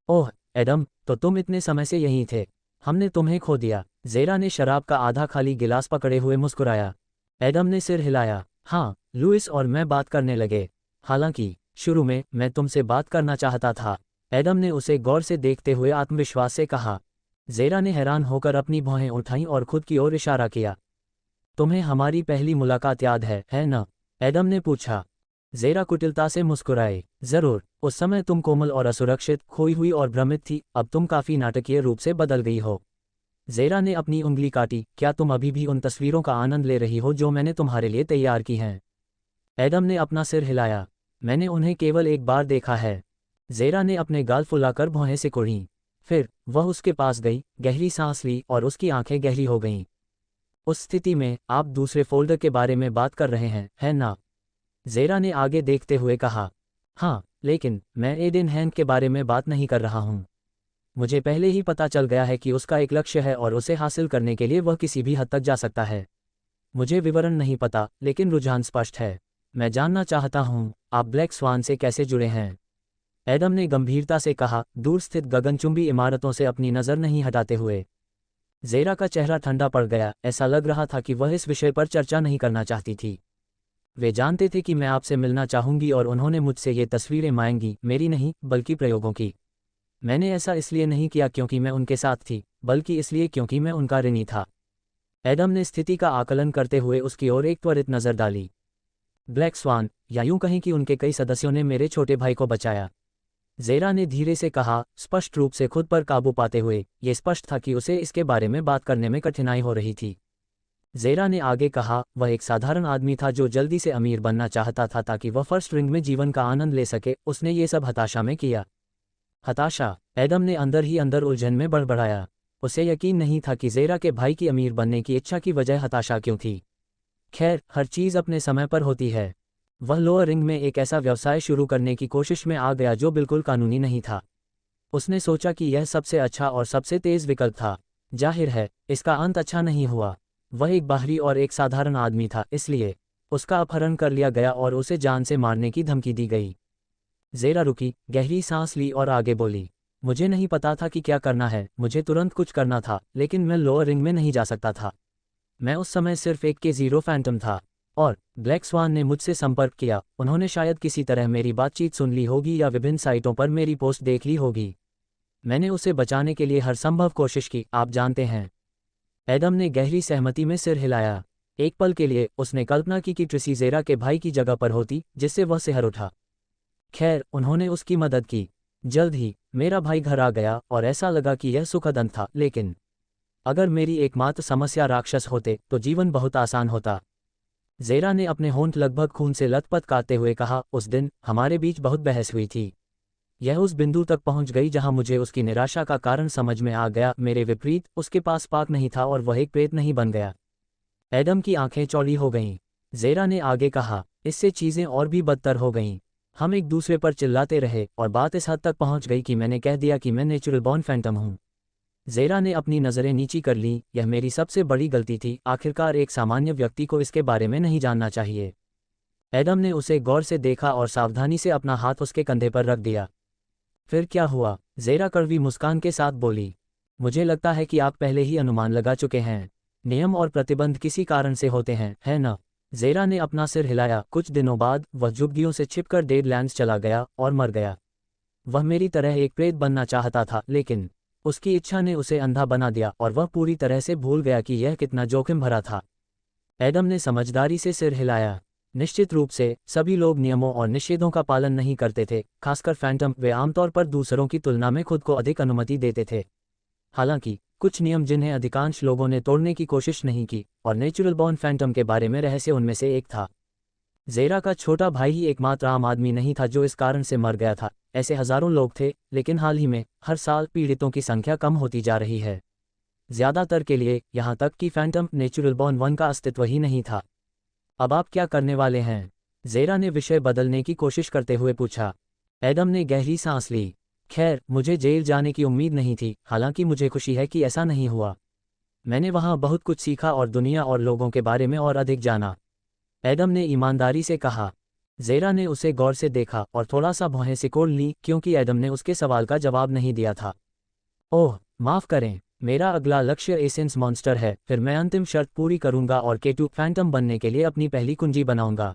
ओह एडम, तो तुम इतने समय से यहीं थे। हमने तुम्हें खो दिया। ज़ेरा ने शराब का आधा खाली गिलास पकड़े हुए मुस्कुराया। एडम ने सिर हिलाया। हाँ, लुइस और मैं बात करने लगे। हालांकि शुरू में मैं तुमसे बात करना चाहता था, एडम ने उसे गौर से देखते हुए आत्मविश्वास से कहा। ज़ेरा ने हैरान होकर अपनी भौहें उठाईं और खुद की ओर इशारा किया। तुम्हें हमारी पहली मुलाकात याद है न? एडम ने पूछा। ज़ेरा कुटिलता से मुस्कुराए। जरूर, उस समय तुम कोमल और असुरक्षित, खोई हुई और भ्रमित थी, अब तुम काफी नाटकीय रूप से बदल गई हो। ज़ेरा ने अपनी उंगली काटी। क्या तुम अभी भी उन तस्वीरों का आनंद ले रही हो जो मैंने तुम्हारे लिए तैयार की हैं? एडम ने अपना सिर हिलाया। मैंने उन्हें केवल एक बार देखा है। ज़ेरा ने अपने गाल फुलाकर भौहें सिकुड़ीं। फिर वह उसके पास गई, गहरी सांस ली और उसकी आंखें गहरी हो गईं। उस स्थिति में आप दूसरे फोल्डर के बारे में बात कर रहे हैं, है ना? ज़ेरा ने आगे देखते हुए कहा। हाँ, लेकिन मैं एडन हैंक के बारे में बात नहीं कर रहा हूँ। मुझे पहले ही पता चल गया है कि उसका एक लक्ष्य है और उसे हासिल करने के लिए वह किसी भी हद तक जा सकता है। मुझे विवरण नहीं पता, लेकिन रुझान स्पष्ट है। मैं जानना चाहता हूँ, आप ब्लैक स्वान से कैसे जुड़े हैं? एडम ने गंभीरता से कहा, दूर स्थित गगनचुंबी इमारतों से अपनी नज़र नहीं हटाते हुए। ज़ेरा का चेहरा ठंडा पड़ गया। ऐसा लग रहा था कि वह इस विषय पर चर्चा नहीं करना चाहती थी। वे जानते थे कि मैं आपसे मिलना चाहूंगी और उन्होंने मुझसे ये तस्वीरें मांगी, मेरी नहीं, बल्कि प्रयोगों की। मैंने ऐसा इसलिए नहीं किया क्योंकि मैं उनके साथ थी, बल्कि इसलिए क्योंकि मैं उनका ऋणी था। एडम ने स्थिति का आकलन करते हुए उसकी ओर एक त्वरित नज़र डाली। ब्लैक स्वान, या यूं कहें कि उनके कई सदस्यों ने मेरे छोटे भाई को बचाया। ज़ेरा ने धीरे से कहा, स्पष्ट रूप से खुद पर काबू पाते हुए। ये स्पष्ट था कि उसे इसके बारे में बात करने में कठिनाई हो रही थी। ज़ेरा ने आगे कहा, वह एक साधारण आदमी था जो जल्दी से अमीर बनना चाहता था ताकि वह फर्स्ट रिंग में जीवन का आनंद ले सके। उसने ये सब हताशा में किया। हताशा? एडम ने अंदर ही अंदर उलझन में बड़बड़ाया। उसे यकीन नहीं था कि ज़ेरा के भाई की अमीर बनने की इच्छा की वजह हताशा क्यों थी। खैर, हर चीज़ अपने समय पर होती है। वह लोअर रिंग में एक ऐसा व्यवसाय शुरू करने की कोशिश में आ गया जो बिल्कुल कानूनी नहीं था। उसने सोचा कि यह सबसे अच्छा और सबसे तेज़ विकल्प था। जाहिर है, इसका अंत अच्छा नहीं हुआ। वह एक बाहरी और एक साधारण आदमी था, इसलिए उसका अपहरण कर लिया गया और उसे जान से मारने की धमकी दी गई। ज़ेरा रुकी, गहरी सांस ली और आगे बोली, मुझे नहीं पता था कि क्या करना है। मुझे तुरंत कुछ करना था, लेकिन मैं लोअर रिंग में नहीं जा सकता था। मैं उस समय सिर्फ एक के ज़ीरो फैंटम था। और ब्लैक स्वान ने मुझसे संपर्क किया। उन्होंने शायद किसी तरह मेरी बातचीत सुन ली होगी या विभिन्न साइटों पर मेरी पोस्ट देख ली होगी। मैंने उसे बचाने के लिए हर संभव कोशिश की, आप जानते हैं। एडम ने गहरी सहमति में सिर हिलाया। एक पल के लिए उसने कल्पना की कि ट्रिसी ज़ेरा के भाई की जगह पर होती, जिससे वह सिहर उठा। खैर, उन्होंने उसकी मदद की। जल्द ही मेरा भाई घर आ गया और ऐसा लगा कि यह सुखद अंत था। लेकिन अगर मेरी एकमात्र समस्या राक्षस होते तो जीवन बहुत आसान होता। ज़ेरा ने अपने होंठ लगभग खून से लथपथ काटते हुए कहा, उस दिन हमारे बीच बहुत बहस हुई थी। यह उस बिंदु तक पहुंच गई जहां मुझे उसकी निराशा का कारण समझ में आ गया। मेरे विपरीत, उसके पास पाक नहीं था और वह एक प्रेत नहीं बन गया। एडम की आंखें चौड़ी हो गईं। ज़ेरा ने आगे कहा, इससे चीज़ें और भी बदतर हो गईं। हम एक दूसरे पर चिल्लाते रहे और बात इस हद तक पहुंच गई कि मैंने कह दिया कि मैं नेचुरल बॉर्न फैंटम हूं। ज़ेरा ने अपनी नज़रें नीची कर लीं। यह मेरी सबसे बड़ी गलती थी। आखिरकार एक सामान्य व्यक्ति को इसके बारे में नहीं जानना चाहिए। एडम ने उसे गौर से देखा और सावधानी से अपना हाथ उसके कंधे पर रख दिया। फिर क्या हुआ? ज़ेरा कड़वी मुस्कान के साथ बोली, मुझे लगता है कि आप पहले ही अनुमान लगा चुके हैं। नियम और प्रतिबंध किसी कारण से होते हैं, है ना? ज़ेरा ने अपना सिर हिलाया। कुछ दिनों बाद वह झुग्गियों से छिपकर डेडलैंड्स चला गया और मर गया। वह मेरी तरह एक प्रेत बनना चाहता था, लेकिन उसकी इच्छा ने उसे अंधा बना दिया और वह पूरी तरह से भूल गया कि यह कितना जोखिम भरा था। एडम ने समझदारी से सिर हिलाया। निश्चित रूप से, सभी लोग नियमों और निषेधों का पालन नहीं करते थे, खासकर फैंटम। वे आमतौर पर दूसरों की तुलना में खुद को अधिक अनुमति देते थे। हालांकि कुछ नियम जिन्हें अधिकांश लोगों ने तोड़ने की कोशिश नहीं की, और नेचुरल बॉर्न फैंटम के बारे में रहस्य उनमें से एक था। ज़ेरा का छोटा भाई ही एकमात्र आम आदमी नहीं था जो इस कारण से मर गया था। ऐसे हजारों लोग थे, लेकिन हाल ही में हर साल पीड़ितों की संख्या कम होती जा रही है। ज़्यादातर के लिए, यहाँ तक कि फैंटम नेचुरल बॉर्न वन का अस्तित्व ही नहीं था। अब आप क्या करने वाले हैं? ज़ेरा ने विषय बदलने की कोशिश करते हुए पूछा। एडम ने गहरी सांस ली। खैर, मुझे जेल जाने की उम्मीद नहीं थी, हालांकि मुझे खुशी है कि ऐसा नहीं हुआ। मैंने वहां बहुत कुछ सीखा और दुनिया और लोगों के बारे में और अधिक जाना। एडम ने ईमानदारी से कहा। ज़ेरा ने उसे गौर से देखा और थोड़ा सा भौहें सिकोड़ ली, क्योंकि एडम ने उसके सवाल का जवाब नहीं दिया था। ओह, माफ़ करें, मेरा अगला लक्ष्य एसेंस मॉन्स्टर है। फिर मैं अंतिम शर्त पूरी करूंगा और K2 फैंटम बनने के लिए अपनी पहली कुंजी बनाऊंगा।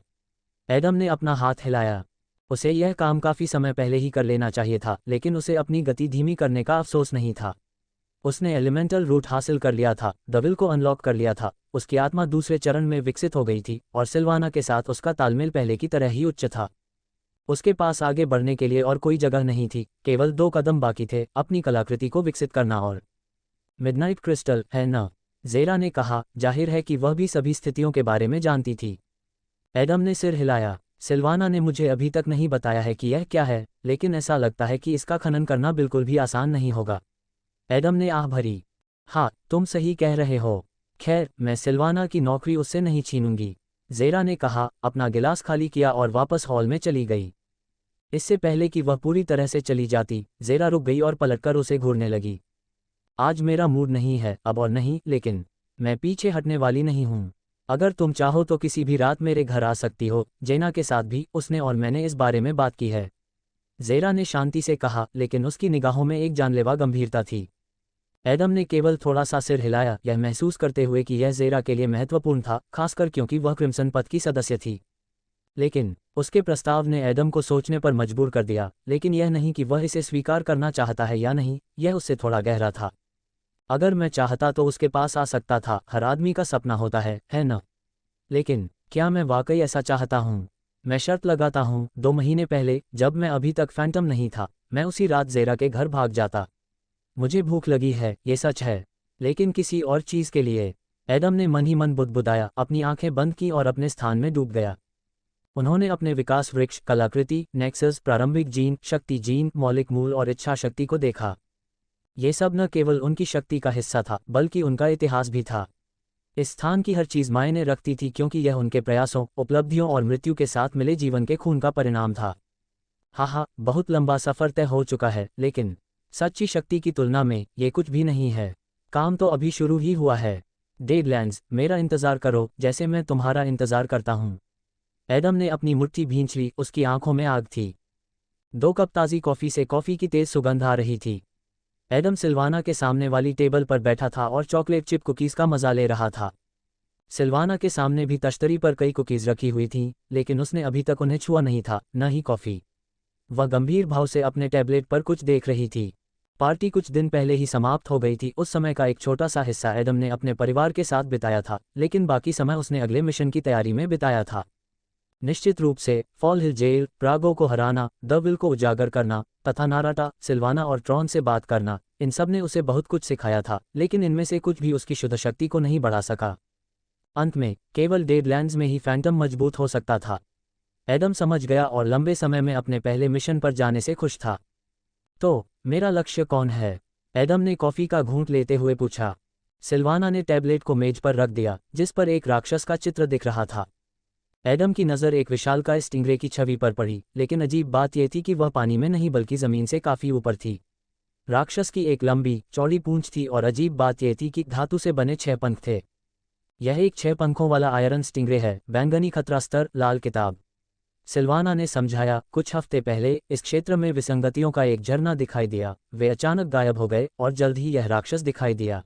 एडम ने अपना हाथ हिलाया। उसे यह काम काफ़ी समय पहले ही कर लेना चाहिए था, लेकिन उसे अपनी गति धीमी करने का अफसोस नहीं था। उसने एलिमेंटल रूट हासिल कर लिया था, डविल को अनलॉक कर लिया था, उसकी आत्मा दूसरे चरण में विकसित हो गई थी और सिल्वाना के साथ उसका तालमेल पहले की तरह ही उच्च था। उसके पास आगे बढ़ने के लिए और कोई जगह नहीं थी, केवल 2 कदम बाकी थे, अपनी कलाकृति को विकसित करना और मिडनाइट क्रिस्टल, है ना? ज़ेरा ने कहा, जाहिर है कि वह भी सभी स्थितियों के बारे में जानती थी। एडम ने सिर हिलाया। सिल्वाना ने मुझे अभी तक नहीं बताया है कि यह क्या है, लेकिन ऐसा लगता है कि इसका खनन करना बिल्कुल भी आसान नहीं होगा। एडम ने आह भरी। हाँ, तुम सही कह रहे हो। खैर, मैं सिल्वाना की नौकरी उससे नहीं छीनूंगी, ज़ेरा ने कहा, अपना गिलास खाली किया और वापस हॉल में चली गई। इससे पहले कि वह पूरी तरह से चली जाती, ज़ेरा रुक गई और पलटकर उसे घूरने लगी। आज मेरा मूड नहीं है अब, और नहीं, लेकिन मैं पीछे हटने वाली नहीं हूँ। अगर तुम चाहो तो किसी भी रात मेरे घर आ सकती हो, जेना के साथ भी उसने और मैंने इस बारे में बात की है। ज़ेरा ने शांति से कहा, लेकिन उसकी निगाहों में एक जानलेवा गंभीरता थी। एडम ने केवल थोड़ा सा सिर हिलाया, यह महसूस करते हुए कि यह ज़ेरा के लिए महत्वपूर्ण था, खासकर क्योंकि वह क्रिम्सन पथ की सदस्य थी। लेकिन उसके प्रस्ताव ने एडम को सोचने पर मजबूर कर दिया, लेकिन यह नहीं कि वह इसे स्वीकार करना चाहता है या नहीं, यह उससे थोड़ा गहरा था। अगर मैं चाहता तो उसके पास आ सकता था, हर आदमी का सपना होता है न? लेकिन क्या मैं वाकई ऐसा चाहता हूँ? मैं शर्त लगाता हूँ, 2 महीने पहले, जब मैं अभी तक फैंटम नहीं था, मैं उसी रात ज़ेरा के घर भाग जाता। मुझे भूख लगी है, ये सच है, लेकिन किसी और चीज़ के लिए। एडम ने मन ही मन बुदबुदाया, अपनी आंखें बंद की और अपने स्थान में डूब गया। उन्होंने अपने विकास वृक्ष, कलाकृति, नेक्सस, प्रारंभिक जीन, शक्ति जीन, मौलिक मूल और इच्छा शक्ति को देखा। ये सब न केवल उनकी शक्ति का हिस्सा था, बल्कि उनका इतिहास भी था। इस स्थान की हर चीज़ मायने रखती थी, क्योंकि यह उनके प्रयासों, उपलब्धियों और मृत्यु के साथ मिले जीवन के खून का परिणाम था। हाँ, बहुत लंबा सफ़र तय हो चुका है, लेकिन सच्ची शक्ति की तुलना में ये कुछ भी नहीं है। काम तो अभी शुरू ही हुआ है। डेडलैंड्स, मेरा इंतज़ार करो, जैसे मैं तुम्हारा इंतज़ार करता हूँ। एडम ने अपनी मुट्ठी भींच ली, उसकी आंखों में आग थी। 2 कप ताज़ी कॉफ़ी से कॉफ़ी की तेज़ सुगंध आ रही थी। एडम सिल्वाना के सामने वाली टेबल पर बैठा था और चॉकलेट चिप कुकीज़ का मज़ा ले रहा था। सिल्वाना के सामने भी तश्तरी पर कई कुकीज़ रखी हुई थीं, लेकिन उसने अभी तक उन्हें छुआ नहीं था, न ही कॉफ़ी। वह गंभीर भाव से अपने टैबलेट पर कुछ देख रही थी। पार्टी कुछ दिन पहले ही समाप्त हो गई थी। उस समय का एक छोटा सा हिस्सा एडम ने अपने परिवार के साथ बिताया था, लेकिन बाकी समय उसने अगले मिशन की तैयारी में बिताया था। निश्चित रूप से, फॉल हिल जेल, प्रागो को हराना, द विल को उजागर करना, तथा नाराटा, सिल्वाना और ट्रॉन से बात करना, इन सब ने उसे बहुत कुछ सिखाया था, लेकिन इनमें से कुछ भी उसकी शुद्ध शक्ति को नहीं बढ़ा सका। अंत में, केवल डेडलैंड्स में ही फैंटम मजबूत हो सकता था। एडम समझ गया और लंबे समय में अपने पहले मिशन पर जाने से खुश था। तो मेरा लक्ष्य कौन है? एडम ने कॉफ़ी का घूंट लेते हुए पूछा। सिल्वाना ने टैबलेट को मेज पर रख दिया, जिस पर एक राक्षस का चित्र दिख रहा था। एडम की नज़र एक विशालकाय स्टिंगरे की छवि पर पड़ी, लेकिन अजीब बात यह थी कि वह पानी में नहीं बल्कि ज़मीन से काफ़ी ऊपर थी। राक्षस की एक लंबी, चौड़ी पूंछ थी और अजीब बात यह थी कि धातु से बने 6 पंख थे। यह एक 6 पंखों वाला आयरन स्टिंगरे है। बैंगनी खतरा स्तर, लाल किताब। सिल्वाना ने समझाया, कुछ हफ्ते पहले इस क्षेत्र में विसंगतियों का एक झरना दिखाई दिया। वे अचानक गायब हो गए और जल्द ही यह राक्षस दिखाई दिया।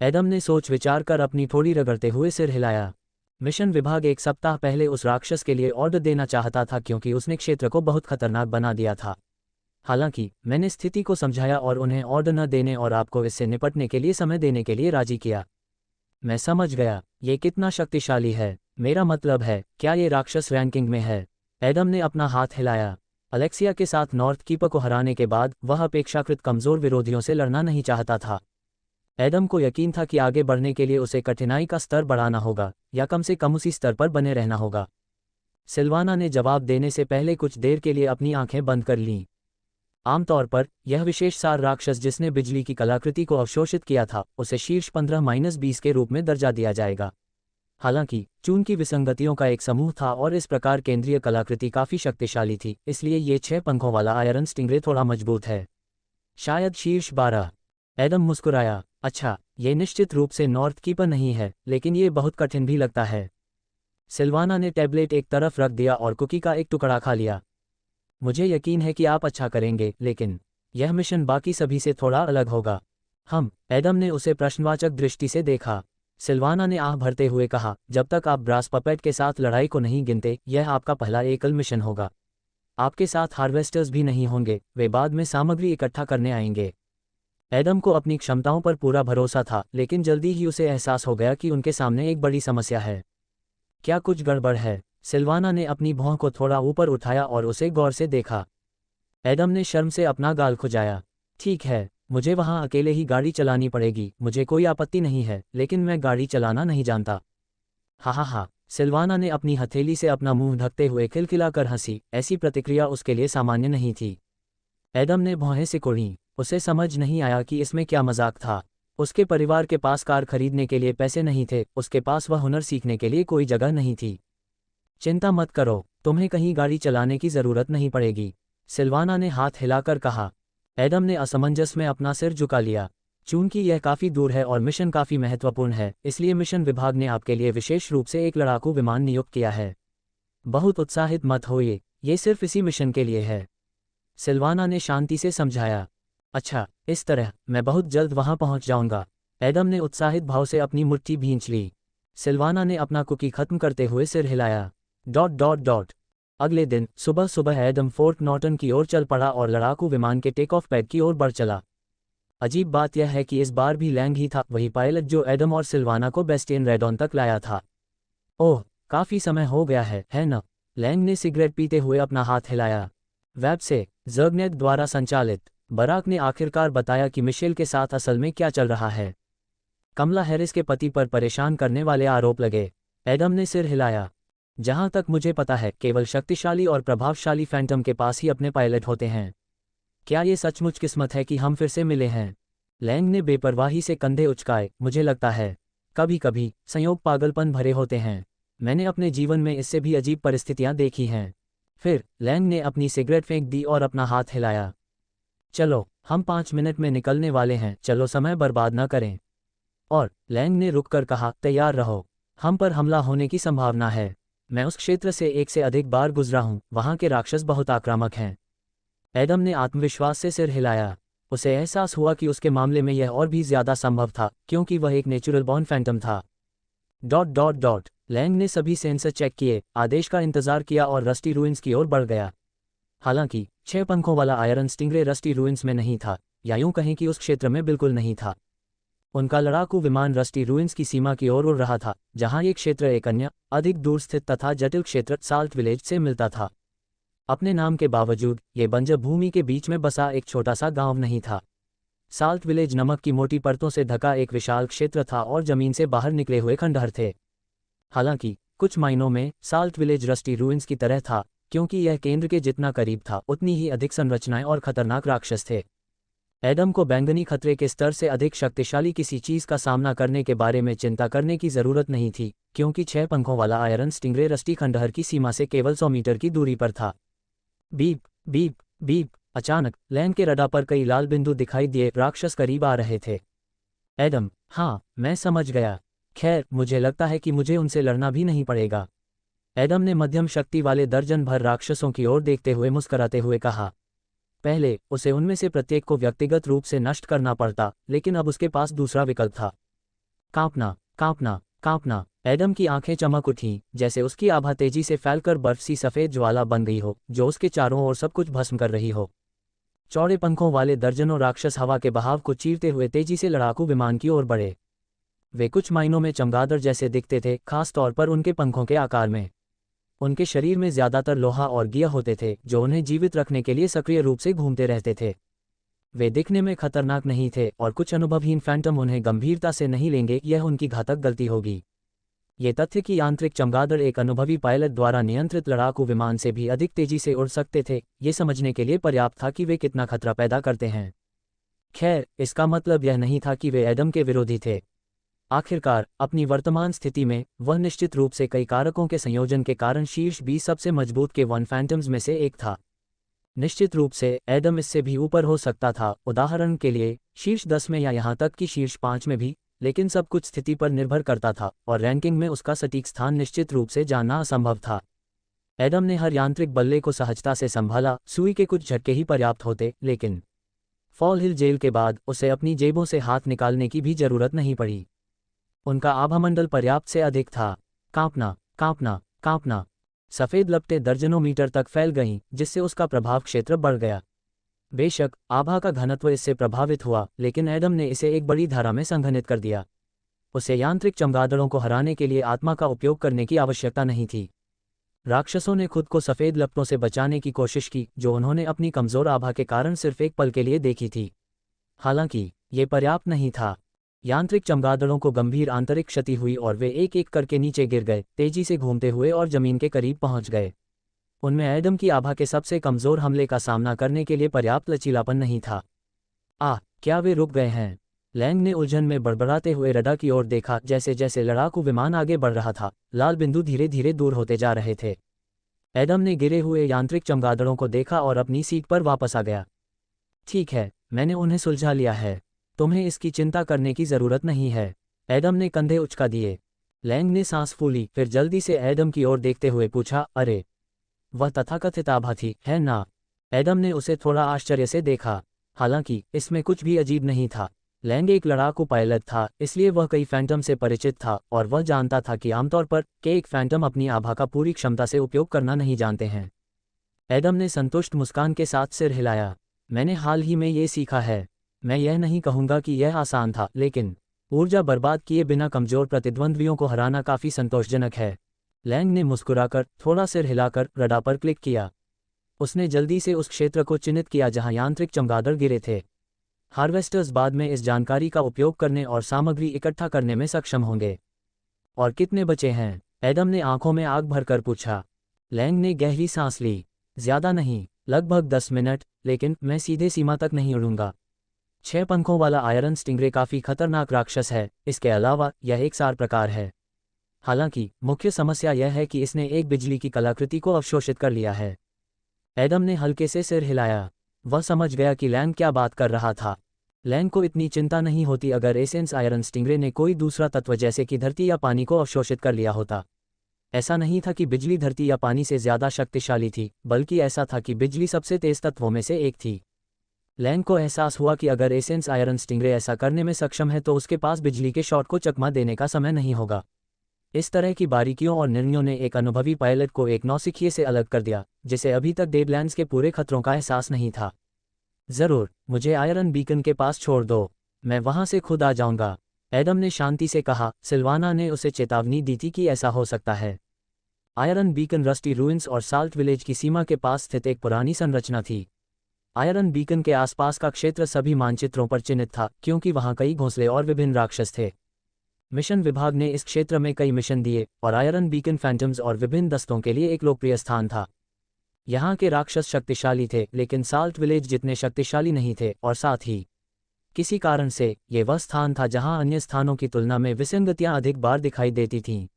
एडम ने सोच विचार कर अपनी ठोड़ी रगड़ते हुए सिर हिलाया। मिशन विभाग 1 सप्ताह पहले उस राक्षस के लिए ऑर्डर देना चाहता था, क्योंकि उसने क्षेत्र को बहुत खतरनाक बना दिया था। हालांकि मैंने स्थिति को समझाया और उन्हें ऑर्डर न देने और आपको इससे निपटने के लिए समय देने के लिए राजी किया। मैं समझ गया, ये कितना शक्तिशाली है। मेरा मतलब है, क्या ये राक्षस रैंकिंग में है? एडम ने अपना हाथ हिलाया। अलेक्सिया के साथ नॉर्थ कीपर को हराने के बाद वह अपेक्षाकृत कमज़ोर विरोधियों से लड़ना नहीं चाहता था। एडम को यकीन था कि आगे बढ़ने के लिए उसे कठिनाई का स्तर बढ़ाना होगा, या कम से कम उसी स्तर पर बने रहना होगा। सिल्वाना ने जवाब देने से पहले कुछ देर के लिए अपनी आंखें बंद कर लीं। आमतौर पर, यह विशेष सार राक्षस जिसने बिजली की कलाकृति को अवशोषित किया था, उसे शीर्ष 15-20 के रूप में दर्जा दिया जाएगा। हालांकि, चून की विसंगतियों का एक समूह था और इस प्रकार केंद्रीय कलाकृति काफ़ी शक्तिशाली थी, इसलिए ये 6 पंखों वाला आयरन स्टिंगरे थोड़ा मजबूत है। शायद शीर्ष 12। एडम मुस्कुराया। अच्छा, ये निश्चित रूप से नॉर्थ कीपर नहीं है, लेकिन ये बहुत कठिन भी लगता है। सिल्वाना ने टैबलेट एक तरफ रख दिया और कुकी का एक टुकड़ा खा लिया। मुझे यकीन है कि आप अच्छा करेंगे, लेकिन यह मिशन बाकी सभी से थोड़ा अलग होगा। एडम ने उसे प्रश्नवाचक दृष्टि से देखा। सिल्वाना ने आह भरते हुए कहा, जब तक आप ब्रास पपेट के साथ लड़ाई को नहीं गिनते, यह आपका पहला एकल मिशन होगा। आपके साथ हार्वेस्टर्स भी नहीं होंगे, वे बाद में सामग्री इकट्ठा करने आएंगे। एडम को अपनी क्षमताओं पर पूरा भरोसा था, लेकिन जल्दी ही उसे एहसास हो गया कि उनके सामने एक बड़ी समस्या है। क्या कुछ गड़बड़ है? सिल्वाना ने अपनी भौं को थोड़ा ऊपर उठाया और उसे गौर से देखा। एडम ने शर्म से अपना गाल खुजाया। ठीक है, मुझे वहां अकेले ही गाड़ी चलानी पड़ेगी, मुझे कोई आपत्ति नहीं है, लेकिन मैं गाड़ी चलाना नहीं जानता। हा, सिल्वाना ने अपनी हथेली से अपना मुंह ढकते हुए खिलखिलाकर हंसी। ऐसी प्रतिक्रिया उसके लिए सामान्य नहीं थी। एडम ने भौहें सिकुड़ी। उसे समझ नहीं आया कि इसमें क्या मजाक था। उसके परिवार के पास कार खरीदने के लिए पैसे नहीं थे, उसके पास वह हुनर सीखने के लिए कोई जगह नहीं थी। चिंता मत करो, तुम्हें कहीं गाड़ी चलाने की जरूरत नहीं पड़ेगी, सिल्वाना ने हाथ हिलाकर कहा। एडम ने असमंजस में अपना सिर झुका लिया। चूंकि यह काफ़ी दूर है और मिशन काफ़ी महत्वपूर्ण है, इसलिए मिशन विभाग ने आपके लिए विशेष रूप से एक लड़ाकू विमान नियुक्त किया है। बहुत उत्साहित मत होइए, ये सिर्फ इसी मिशन के लिए है, सिल्वाना ने शांति से समझाया। अच्छा, इस तरह मैं बहुत जल्द वहां पहुंच जाऊंगा। एडम ने उत्साहित भाव से अपनी मुट्ठी भींच ली। सिल्वाना ने अपना कुकी खत्म करते हुए सिर हिलाया। ... अगले दिन सुबह सुबह एडम फोर्ट नॉर्टन की ओर चल पड़ा और लड़ाकू विमान के टेक ऑफ पैड की ओर बढ़ चला। अजीब बात यह है कि इस बार भी लैंग ही था, वही पायलट जो एडम और सिल्वाना को बेस्टियन रेडॉन तक लाया था। ओह, काफ़ी समय हो गया है न? लैंग ने सिगरेट पीते हुए अपना हाथ हिलाया। वेब से ज़र्गनेट द्वारा संचालित बराक ने आखिरकार बताया कि मिशेल के साथ असल में क्या चल रहा है। कमला हैरिस के पति पर परेशान करने वाले आरोप लगे। एडम ने सिर हिलाया। जहां तक मुझे पता है, केवल शक्तिशाली और प्रभावशाली फैंटम के पास ही अपने पायलट होते हैं। क्या ये सचमुच किस्मत है कि हम फिर से मिले हैं? लैंग ने बेपरवाही से कंधे उचकाए। मुझे लगता है कभी कभी संयोग पागलपन भरे होते हैं। मैंने अपने जीवन में इससे भी अजीब परिस्थितियां देखी हैं। फिर लैंग ने अपनी सिगरेट फेंक दी और अपना हाथ हिलाया। चलो, हम 5 मिनट में निकलने वाले हैं, चलो समय बर्बाद न करें। और लैंग ने रुककर कहा, तैयार रहो, हम पर हमला होने की संभावना है। मैं उस क्षेत्र से एक से अधिक बार गुजरा हूं, वहां के राक्षस बहुत आक्रामक हैं। एडम ने आत्मविश्वास से सिर हिलाया। उसे एहसास हुआ कि उसके मामले में यह और भी ज्यादा संभव था, क्योंकि वह एक नेचुरल बॉर्न फैंटम था। ... लैंग ने सभी सेंसर चेक किए, आदेश का इंतजार किया और रस्टी रूइंस की ओर बढ़ गया। हालांकि 6 पंखों वाला आयरन स्टिंगरे रस्टी रूइंस में नहीं था, या यूं कहें कि उस क्षेत्र में बिल्कुल नहीं था। उनका लड़ाकू विमान रस्टी रूइंस की सीमा की ओर उड़ रहा था, जहां ये क्षेत्र एक अन्य अधिक दूर स्थित तथा जटिल क्षेत्र साल्ट विलेज से मिलता था। अपने नाम के बावजूद ये बंजर भूमि के बीच में बसा एक छोटा सा गांव नहीं था। साल्ट विलेज नमक की मोटी परतों से ढका एक विशाल क्षेत्र था और जमीन से बाहर निकले हुए खंडहर थे। हालांकि कुछ मायनों में साल्ट विलेज रस्टी रूइंस की तरह था, क्योंकि यह केंद्र के जितना करीब था, उतनी ही अधिक संरचनाएं और खतरनाक राक्षस थे। एडम को बैंगनी खतरे के स्तर से अधिक शक्तिशाली किसी चीज का सामना करने के बारे में चिंता करने की जरूरत नहीं थी, क्योंकि 6 पंखों वाला आयरन स्टिंगरे रस्टी खंडहर की सीमा से केवल 100 मीटर की दूरी पर था। Beep beep beep. अचानक लैंग के रडार पर कई लाल बिंदु दिखाई दिए। राक्षस करीब आ रहे थे। एडम, हाँ, मैं समझ गया। खैर, मुझे लगता है कि मुझे उनसे लड़ना भी नहीं पड़ेगा। एडम ने मध्यम शक्ति वाले दर्जन भर राक्षसों की ओर देखते हुए मुस्कुराते हुए कहा। पहले उसे उनमें से प्रत्येक को व्यक्तिगत रूप से नष्ट करना पड़ता, लेकिन अब उसके पास दूसरा विकल्प था। कांपना, कांपना, कांपना। एडम की आंखें चमक उठीं, जैसे उसकी आभा तेजी से फैलकर बर्फ सी सफेद ज्वाला बन गई हो, जो उसके चारों ओर सब कुछ भस्म कर रही हो। चौड़े पंखों वाले दर्जनों राक्षस हवा के बहाव को चीरते हुए तेजी से लड़ाकू विमान की ओर बढ़े। वे कुछ मायनों में चमगादड़ जैसे दिखते थे, खास तौर पर उनके पंखों के आकार में। उनके शरीर में ज्यादातर लोहा और गिया होते थे, जो उन्हें जीवित रखने के लिए सक्रिय रूप से घूमते रहते थे। वे दिखने में खतरनाक नहीं थे, और कुछ अनुभवहीन फैंटम उन्हें गंभीरता से नहीं लेंगे, यह उनकी घातक गलती होगी। ये तथ्य कि आंतरिक चमगादड़ एक अनुभवी पायलट द्वारा नियंत्रित लड़ाकू विमान से भी अधिक तेजी से उड़ सकते थे, ये समझने के लिए पर्याप्त था कि वे कितना खतरा पैदा करते हैं। खैर, इसका मतलब यह नहीं था कि वे एडम के विरोधी थे। आखिरकार, अपनी वर्तमान स्थिति में वह निश्चित रूप से कई कारकों के संयोजन के कारण शीर्ष 20 सबसे मजबूत के वन फैंटम्स में से एक था। निश्चित रूप से एडम इससे भी ऊपर हो सकता था, उदाहरण के लिए शीर्ष 10 में या यहाँ तक कि शीर्ष 5 में भी, लेकिन सब कुछ स्थिति पर निर्भर करता था, और रैंकिंग में उसका सटीक स्थान निश्चित रूप से जानना असंभव था। एडम ने हर यांत्रिक बल्ले को सहजता से संभाला, सुई के कुछ झटके ही पर्याप्त होते, लेकिन फॉल हिल जेल के बाद उसे अपनी जेबों से हाथ निकालने की भी जरूरत नहीं पड़ी। उनका आभामंडल पर्याप्त से अधिक था। कांपना, कांपना, कांपना। सफ़ेद लपटें दर्जनों मीटर तक फैल गईं, जिससे उसका प्रभाव क्षेत्र बढ़ गया। बेशक आभा का घनत्व इससे प्रभावित हुआ, लेकिन एडम ने इसे एक बड़ी धारा में संघनित कर दिया। उसे यांत्रिक चमगादड़ों को हराने के लिए आत्मा का उपयोग करने की आवश्यकता नहीं थी। राक्षसों ने खुद को सफ़ेद लपटों से बचाने की कोशिश की, जो उन्होंने अपनी कमज़ोर आभा के कारण सिर्फ एक पल के लिए देखी थी। हालांकि ये पर्याप्त नहीं था। यांत्रिक चमगादड़ों को गंभीर आंतरिक क्षति हुई और वे एक एक करके नीचे गिर गए, तेजी से घूमते हुए और जमीन के करीब पहुंच गए। उनमें एडम की आभा के सबसे कमज़ोर हमले का सामना करने के लिए पर्याप्त लचीलापन नहीं था। क्या वे रुक गए हैं? लैंग ने उलझन में बड़बड़ाते हुए रडा की ओर देखा। जैसे जैसे लड़ाकू विमान आगे बढ़ रहा था, लाल बिंदु धीरे धीरे दूर होते जा रहे थे। एडम ने गिरे हुए यांत्रिक चमगादड़ों को देखा और अपनी सीट पर वापस आ गया। ठीक है, मैंने उन्हें सुलझा लिया है। तुम्हें इसकी चिंता करने की ज़रूरत नहीं है। एडम ने कंधे उचका दिए। लैंग ने सांस फूली, फिर जल्दी से एडम की ओर देखते हुए पूछा, अरे, वह तथाकथित आभा थी, है ना? एडम ने उसे थोड़ा आश्चर्य से देखा। हालांकि इसमें कुछ भी अजीब नहीं था। लैंग एक लड़ाकू पायलट था, इसलिए वह कई फैंटम से परिचित था और वह जानता था कि आमतौर पर एक फैंटम अपनी आभा का पूरी क्षमता से उपयोग करना नहीं जानते हैं। एडम ने संतुष्ट मुस्कान के साथ सिर हिलाया। मैंने हाल ही में ये सीखा है। मैं यह नहीं कहूँगा कि यह आसान था, लेकिन ऊर्जा बर्बाद किए बिना कमज़ोर प्रतिद्वंद्वियों को हराना काफ़ी संतोषजनक है। लैंग ने मुस्कुराकर थोड़ा सिर हिलाकर रडा पर क्लिक किया। उसने जल्दी से उस क्षेत्र को चिन्हित किया जहां यांत्रिक चमगादड़ गिरे थे। हार्वेस्टर्स बाद में इस जानकारी का उपयोग करने और सामग्री इकट्ठा करने में सक्षम होंगे। और कितने बचे हैं? एडम ने आंखों में आग भरकर पूछा। लैंग ने गहरी सांस ली। ज्यादा नहीं, लगभग 10 मिनट, लेकिन मैं सीधे सीमा तक नहीं उड़ूंगा। 6 पंखों वाला आयरन स्टिंगरे काफ़ी खतरनाक राक्षस है। इसके अलावा यह एक सार प्रकार है। हालांकि मुख्य समस्या यह है कि इसने एक बिजली की कलाकृति को अवशोषित कर लिया है। एडम ने हल्के से सिर हिलाया। वह समझ गया कि लैंग क्या बात कर रहा था। लैंग को इतनी चिंता नहीं होती अगर एसेंस आयरन स्टिंगरे ने कोई दूसरा तत्व जैसे कि धरती या पानी को अवशोषित कर लिया होता। ऐसा नहीं था कि बिजली धरती या पानी से ज़्यादा शक्तिशाली थी, बल्कि ऐसा था कि बिजली सबसे तेज तत्वों में से एक थी। लैंग को एहसास हुआ कि अगर एसेंस आयरन स्टिंगरे ऐसा करने में सक्षम है तो उसके पास बिजली के शॉट को चकमा देने का समय नहीं होगा। इस तरह की बारीकियों और निर्णयों ने एक अनुभवी पायलट को एक नौसिखिए से अलग कर दिया, जिसे अभी तक डेडलैंड्स के पूरे खतरों का एहसास नहीं था। ज़रूर, मुझे आयरन बीकन के पास छोड़ दो, मैं वहां से खुद आ जाऊंगा, एडम ने शांति से कहा। सिल्वाना ने उसे चेतावनी दी थी कि ऐसा हो सकता है। आयरन बीकन रस्टी रूइंस और साल्ट विलेज की सीमा के पास स्थित एक पुरानी संरचना थी। आयरन बीकन के आसपास का क्षेत्र सभी मानचित्रों पर चिन्हित था, क्योंकि वहां कई घोंसले और विभिन्न राक्षस थे। मिशन विभाग ने इस क्षेत्र में कई मिशन दिए और आयरन बीकन फैंटम्स और विभिन्न दस्तों के लिए एक लोकप्रिय स्थान था। यहाँ के राक्षस शक्तिशाली थे, लेकिन साल्ट विलेज जितने शक्तिशाली नहीं थे, और साथ ही किसी कारण से ये वह स्थान था जहाँ अन्य स्थानों की तुलना में विसंगतियाँ अधिक बार दिखाई देती थीं।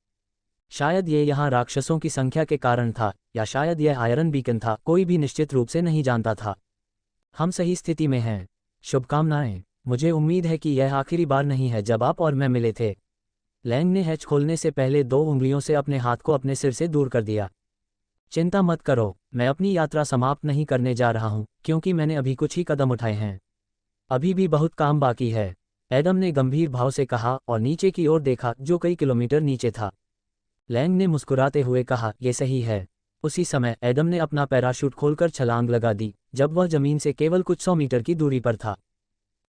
शायद ये यहाँ राक्षसों की संख्या के कारण था, या शायद यह आयरन बीकन था, कोई भी निश्चित रूप से नहीं जानता था। हम सही स्थिति में हैं। शुभकामनाएं। मुझे उम्मीद है कि यह आखिरी बार नहीं है जब आप और मैं मिले थे। लैंग ने हैच खोलने से पहले 2 उंगलियों से अपने हाथ को अपने सिर से दूर कर दिया। चिंता मत करो, मैं अपनी यात्रा समाप्त नहीं करने जा रहा हूं, क्योंकि मैंने अभी कुछ ही कदम उठाए हैं। अभी भी बहुत काम बाकी है, एडम ने गंभीर भाव से कहा और नीचे की ओर देखा, जो कई किलोमीटर नीचे था। लैंग ने मुस्कुराते हुए कहा, यह सही है। उसी समय एडम ने अपना पैराशूट खोलकर छलांग लगा दी, जब वह जमीन से केवल कुछ 100 मीटर की दूरी पर था।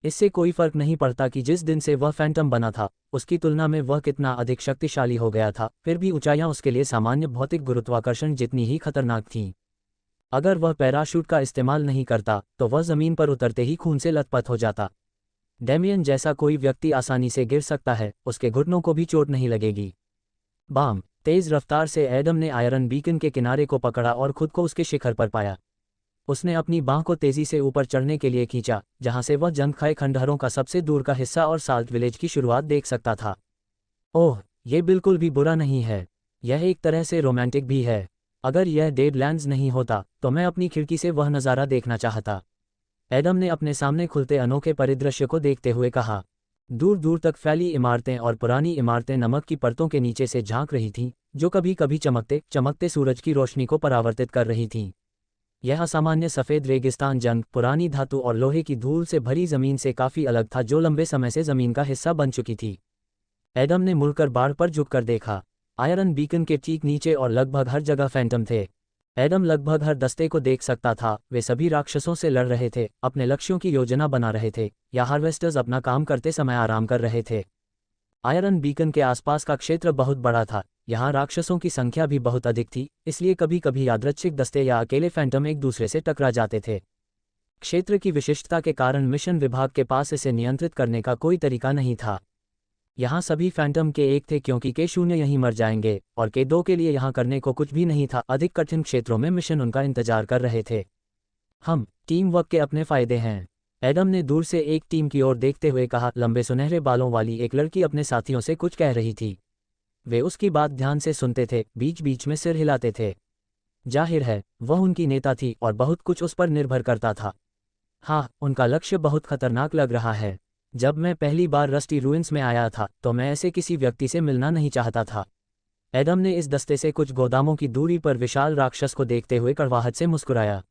इससे कोई फर्क नहीं पड़ता कि जिस दिन से वह फैंटम बना था, उसकी तुलना में वह कितना अधिक शक्तिशाली हो गया था, फिर भी ऊंचाइयां उसके लिए सामान्य भौतिक गुरुत्वाकर्षण जितनी ही खतरनाक थीं। अगर वह पैराशूट का इस्तेमाल नहीं करता तो वह जमीन पर उतरते ही खून से लथपथ हो जाता। डेमियन जैसा कोई व्यक्ति आसानी से गिर सकता है, उसके घुटनों को भी चोट नहीं लगेगी। बाम! तेज रफ्तार से एडम ने आयरन बीकन के किनारे को पकड़ा और खुद को उसके शिखर पर पाया। उसने अपनी बांह को तेजी से ऊपर चढ़ने के लिए खींचा, जहां से वह जंग खाए खंडहरों का सबसे दूर का हिस्सा और साल्ट विलेज की शुरुआत देख सकता था। ओह, ये बिल्कुल भी बुरा नहीं है। यह एक तरह से रोमांटिक भी है। अगर यह डेडलैंड्स नहीं होता तो मैं अपनी खिड़की से वह नज़ारा देखना चाहता। एडम ने अपने सामने खुलते अनोखे परिदृश्य को देखते हुए कहा। दूर दूर तक फैली इमारतें और पुरानी इमारतें नमक की परतों के नीचे से झांक रही थीं, जो कभी कभी चमकते चमकते सूरज की रोशनी को परावर्तित कर रही थीं। यह असामान्य सफ़ेद रेगिस्तान जंग, पुरानी धातु और लोहे की धूल से भरी ज़मीन से काफ़ी अलग था, जो लंबे समय से ज़मीन का हिस्सा बन चुकी थी। एडम ने मुड़कर बाढ़ पर झुककर देखा। आयरन बीकन के ठीक नीचे और लगभग हर जगह फैंटम थे। एडम लगभग हर दस्ते को देख सकता था। वे सभी राक्षसों से लड़ रहे थे, अपने लक्ष्यों की योजना बना रहे थे, या हार्वेस्टर्स अपना काम करते समय आराम कर रहे थे। आयरन बीकन के आसपास का क्षेत्र बहुत बड़ा था। यहाँ राक्षसों की संख्या भी बहुत अधिक थी, इसलिए कभी कभी यादृच्छिक दस्ते या अकेले फैंटम एक दूसरे से टकरा जाते थे। क्षेत्र की विशिष्टता के कारण मिशन विभाग के पास इसे नियंत्रित करने का कोई तरीका नहीं था। यहाँ सभी फैंटम के एक थे क्योंकि K0 यहीं मर जाएंगे, और K2 के लिए यहाँ करने को कुछ भी नहीं था। अधिक कठिन क्षेत्रों में मिशन उनका इंतजार कर रहे थे। हम टीम वर्क के अपने फायदे हैं, एडम ने दूर से एक टीम की ओर देखते हुए कहा। लंबे सुनहरे बालों वाली एक लड़की अपने साथियों से कुछ कह रही थी। वे उसकी बात ध्यान से सुनते थे, बीच बीच में सिर हिलाते थे। जाहिर है वह उनकी नेता थी और बहुत कुछ उस पर निर्भर करता था। हाँ, उनका लक्ष्य बहुत खतरनाक लग रहा है। जब मैं पहली बार रस्टी रूइंस में आया था तो मैं ऐसे किसी व्यक्ति से मिलना नहीं चाहता था। एडम ने इस दस्ते से कुछ गोदामों की दूरी पर विशाल राक्षस को देखते हुए कड़वाहट से मुस्कुराया।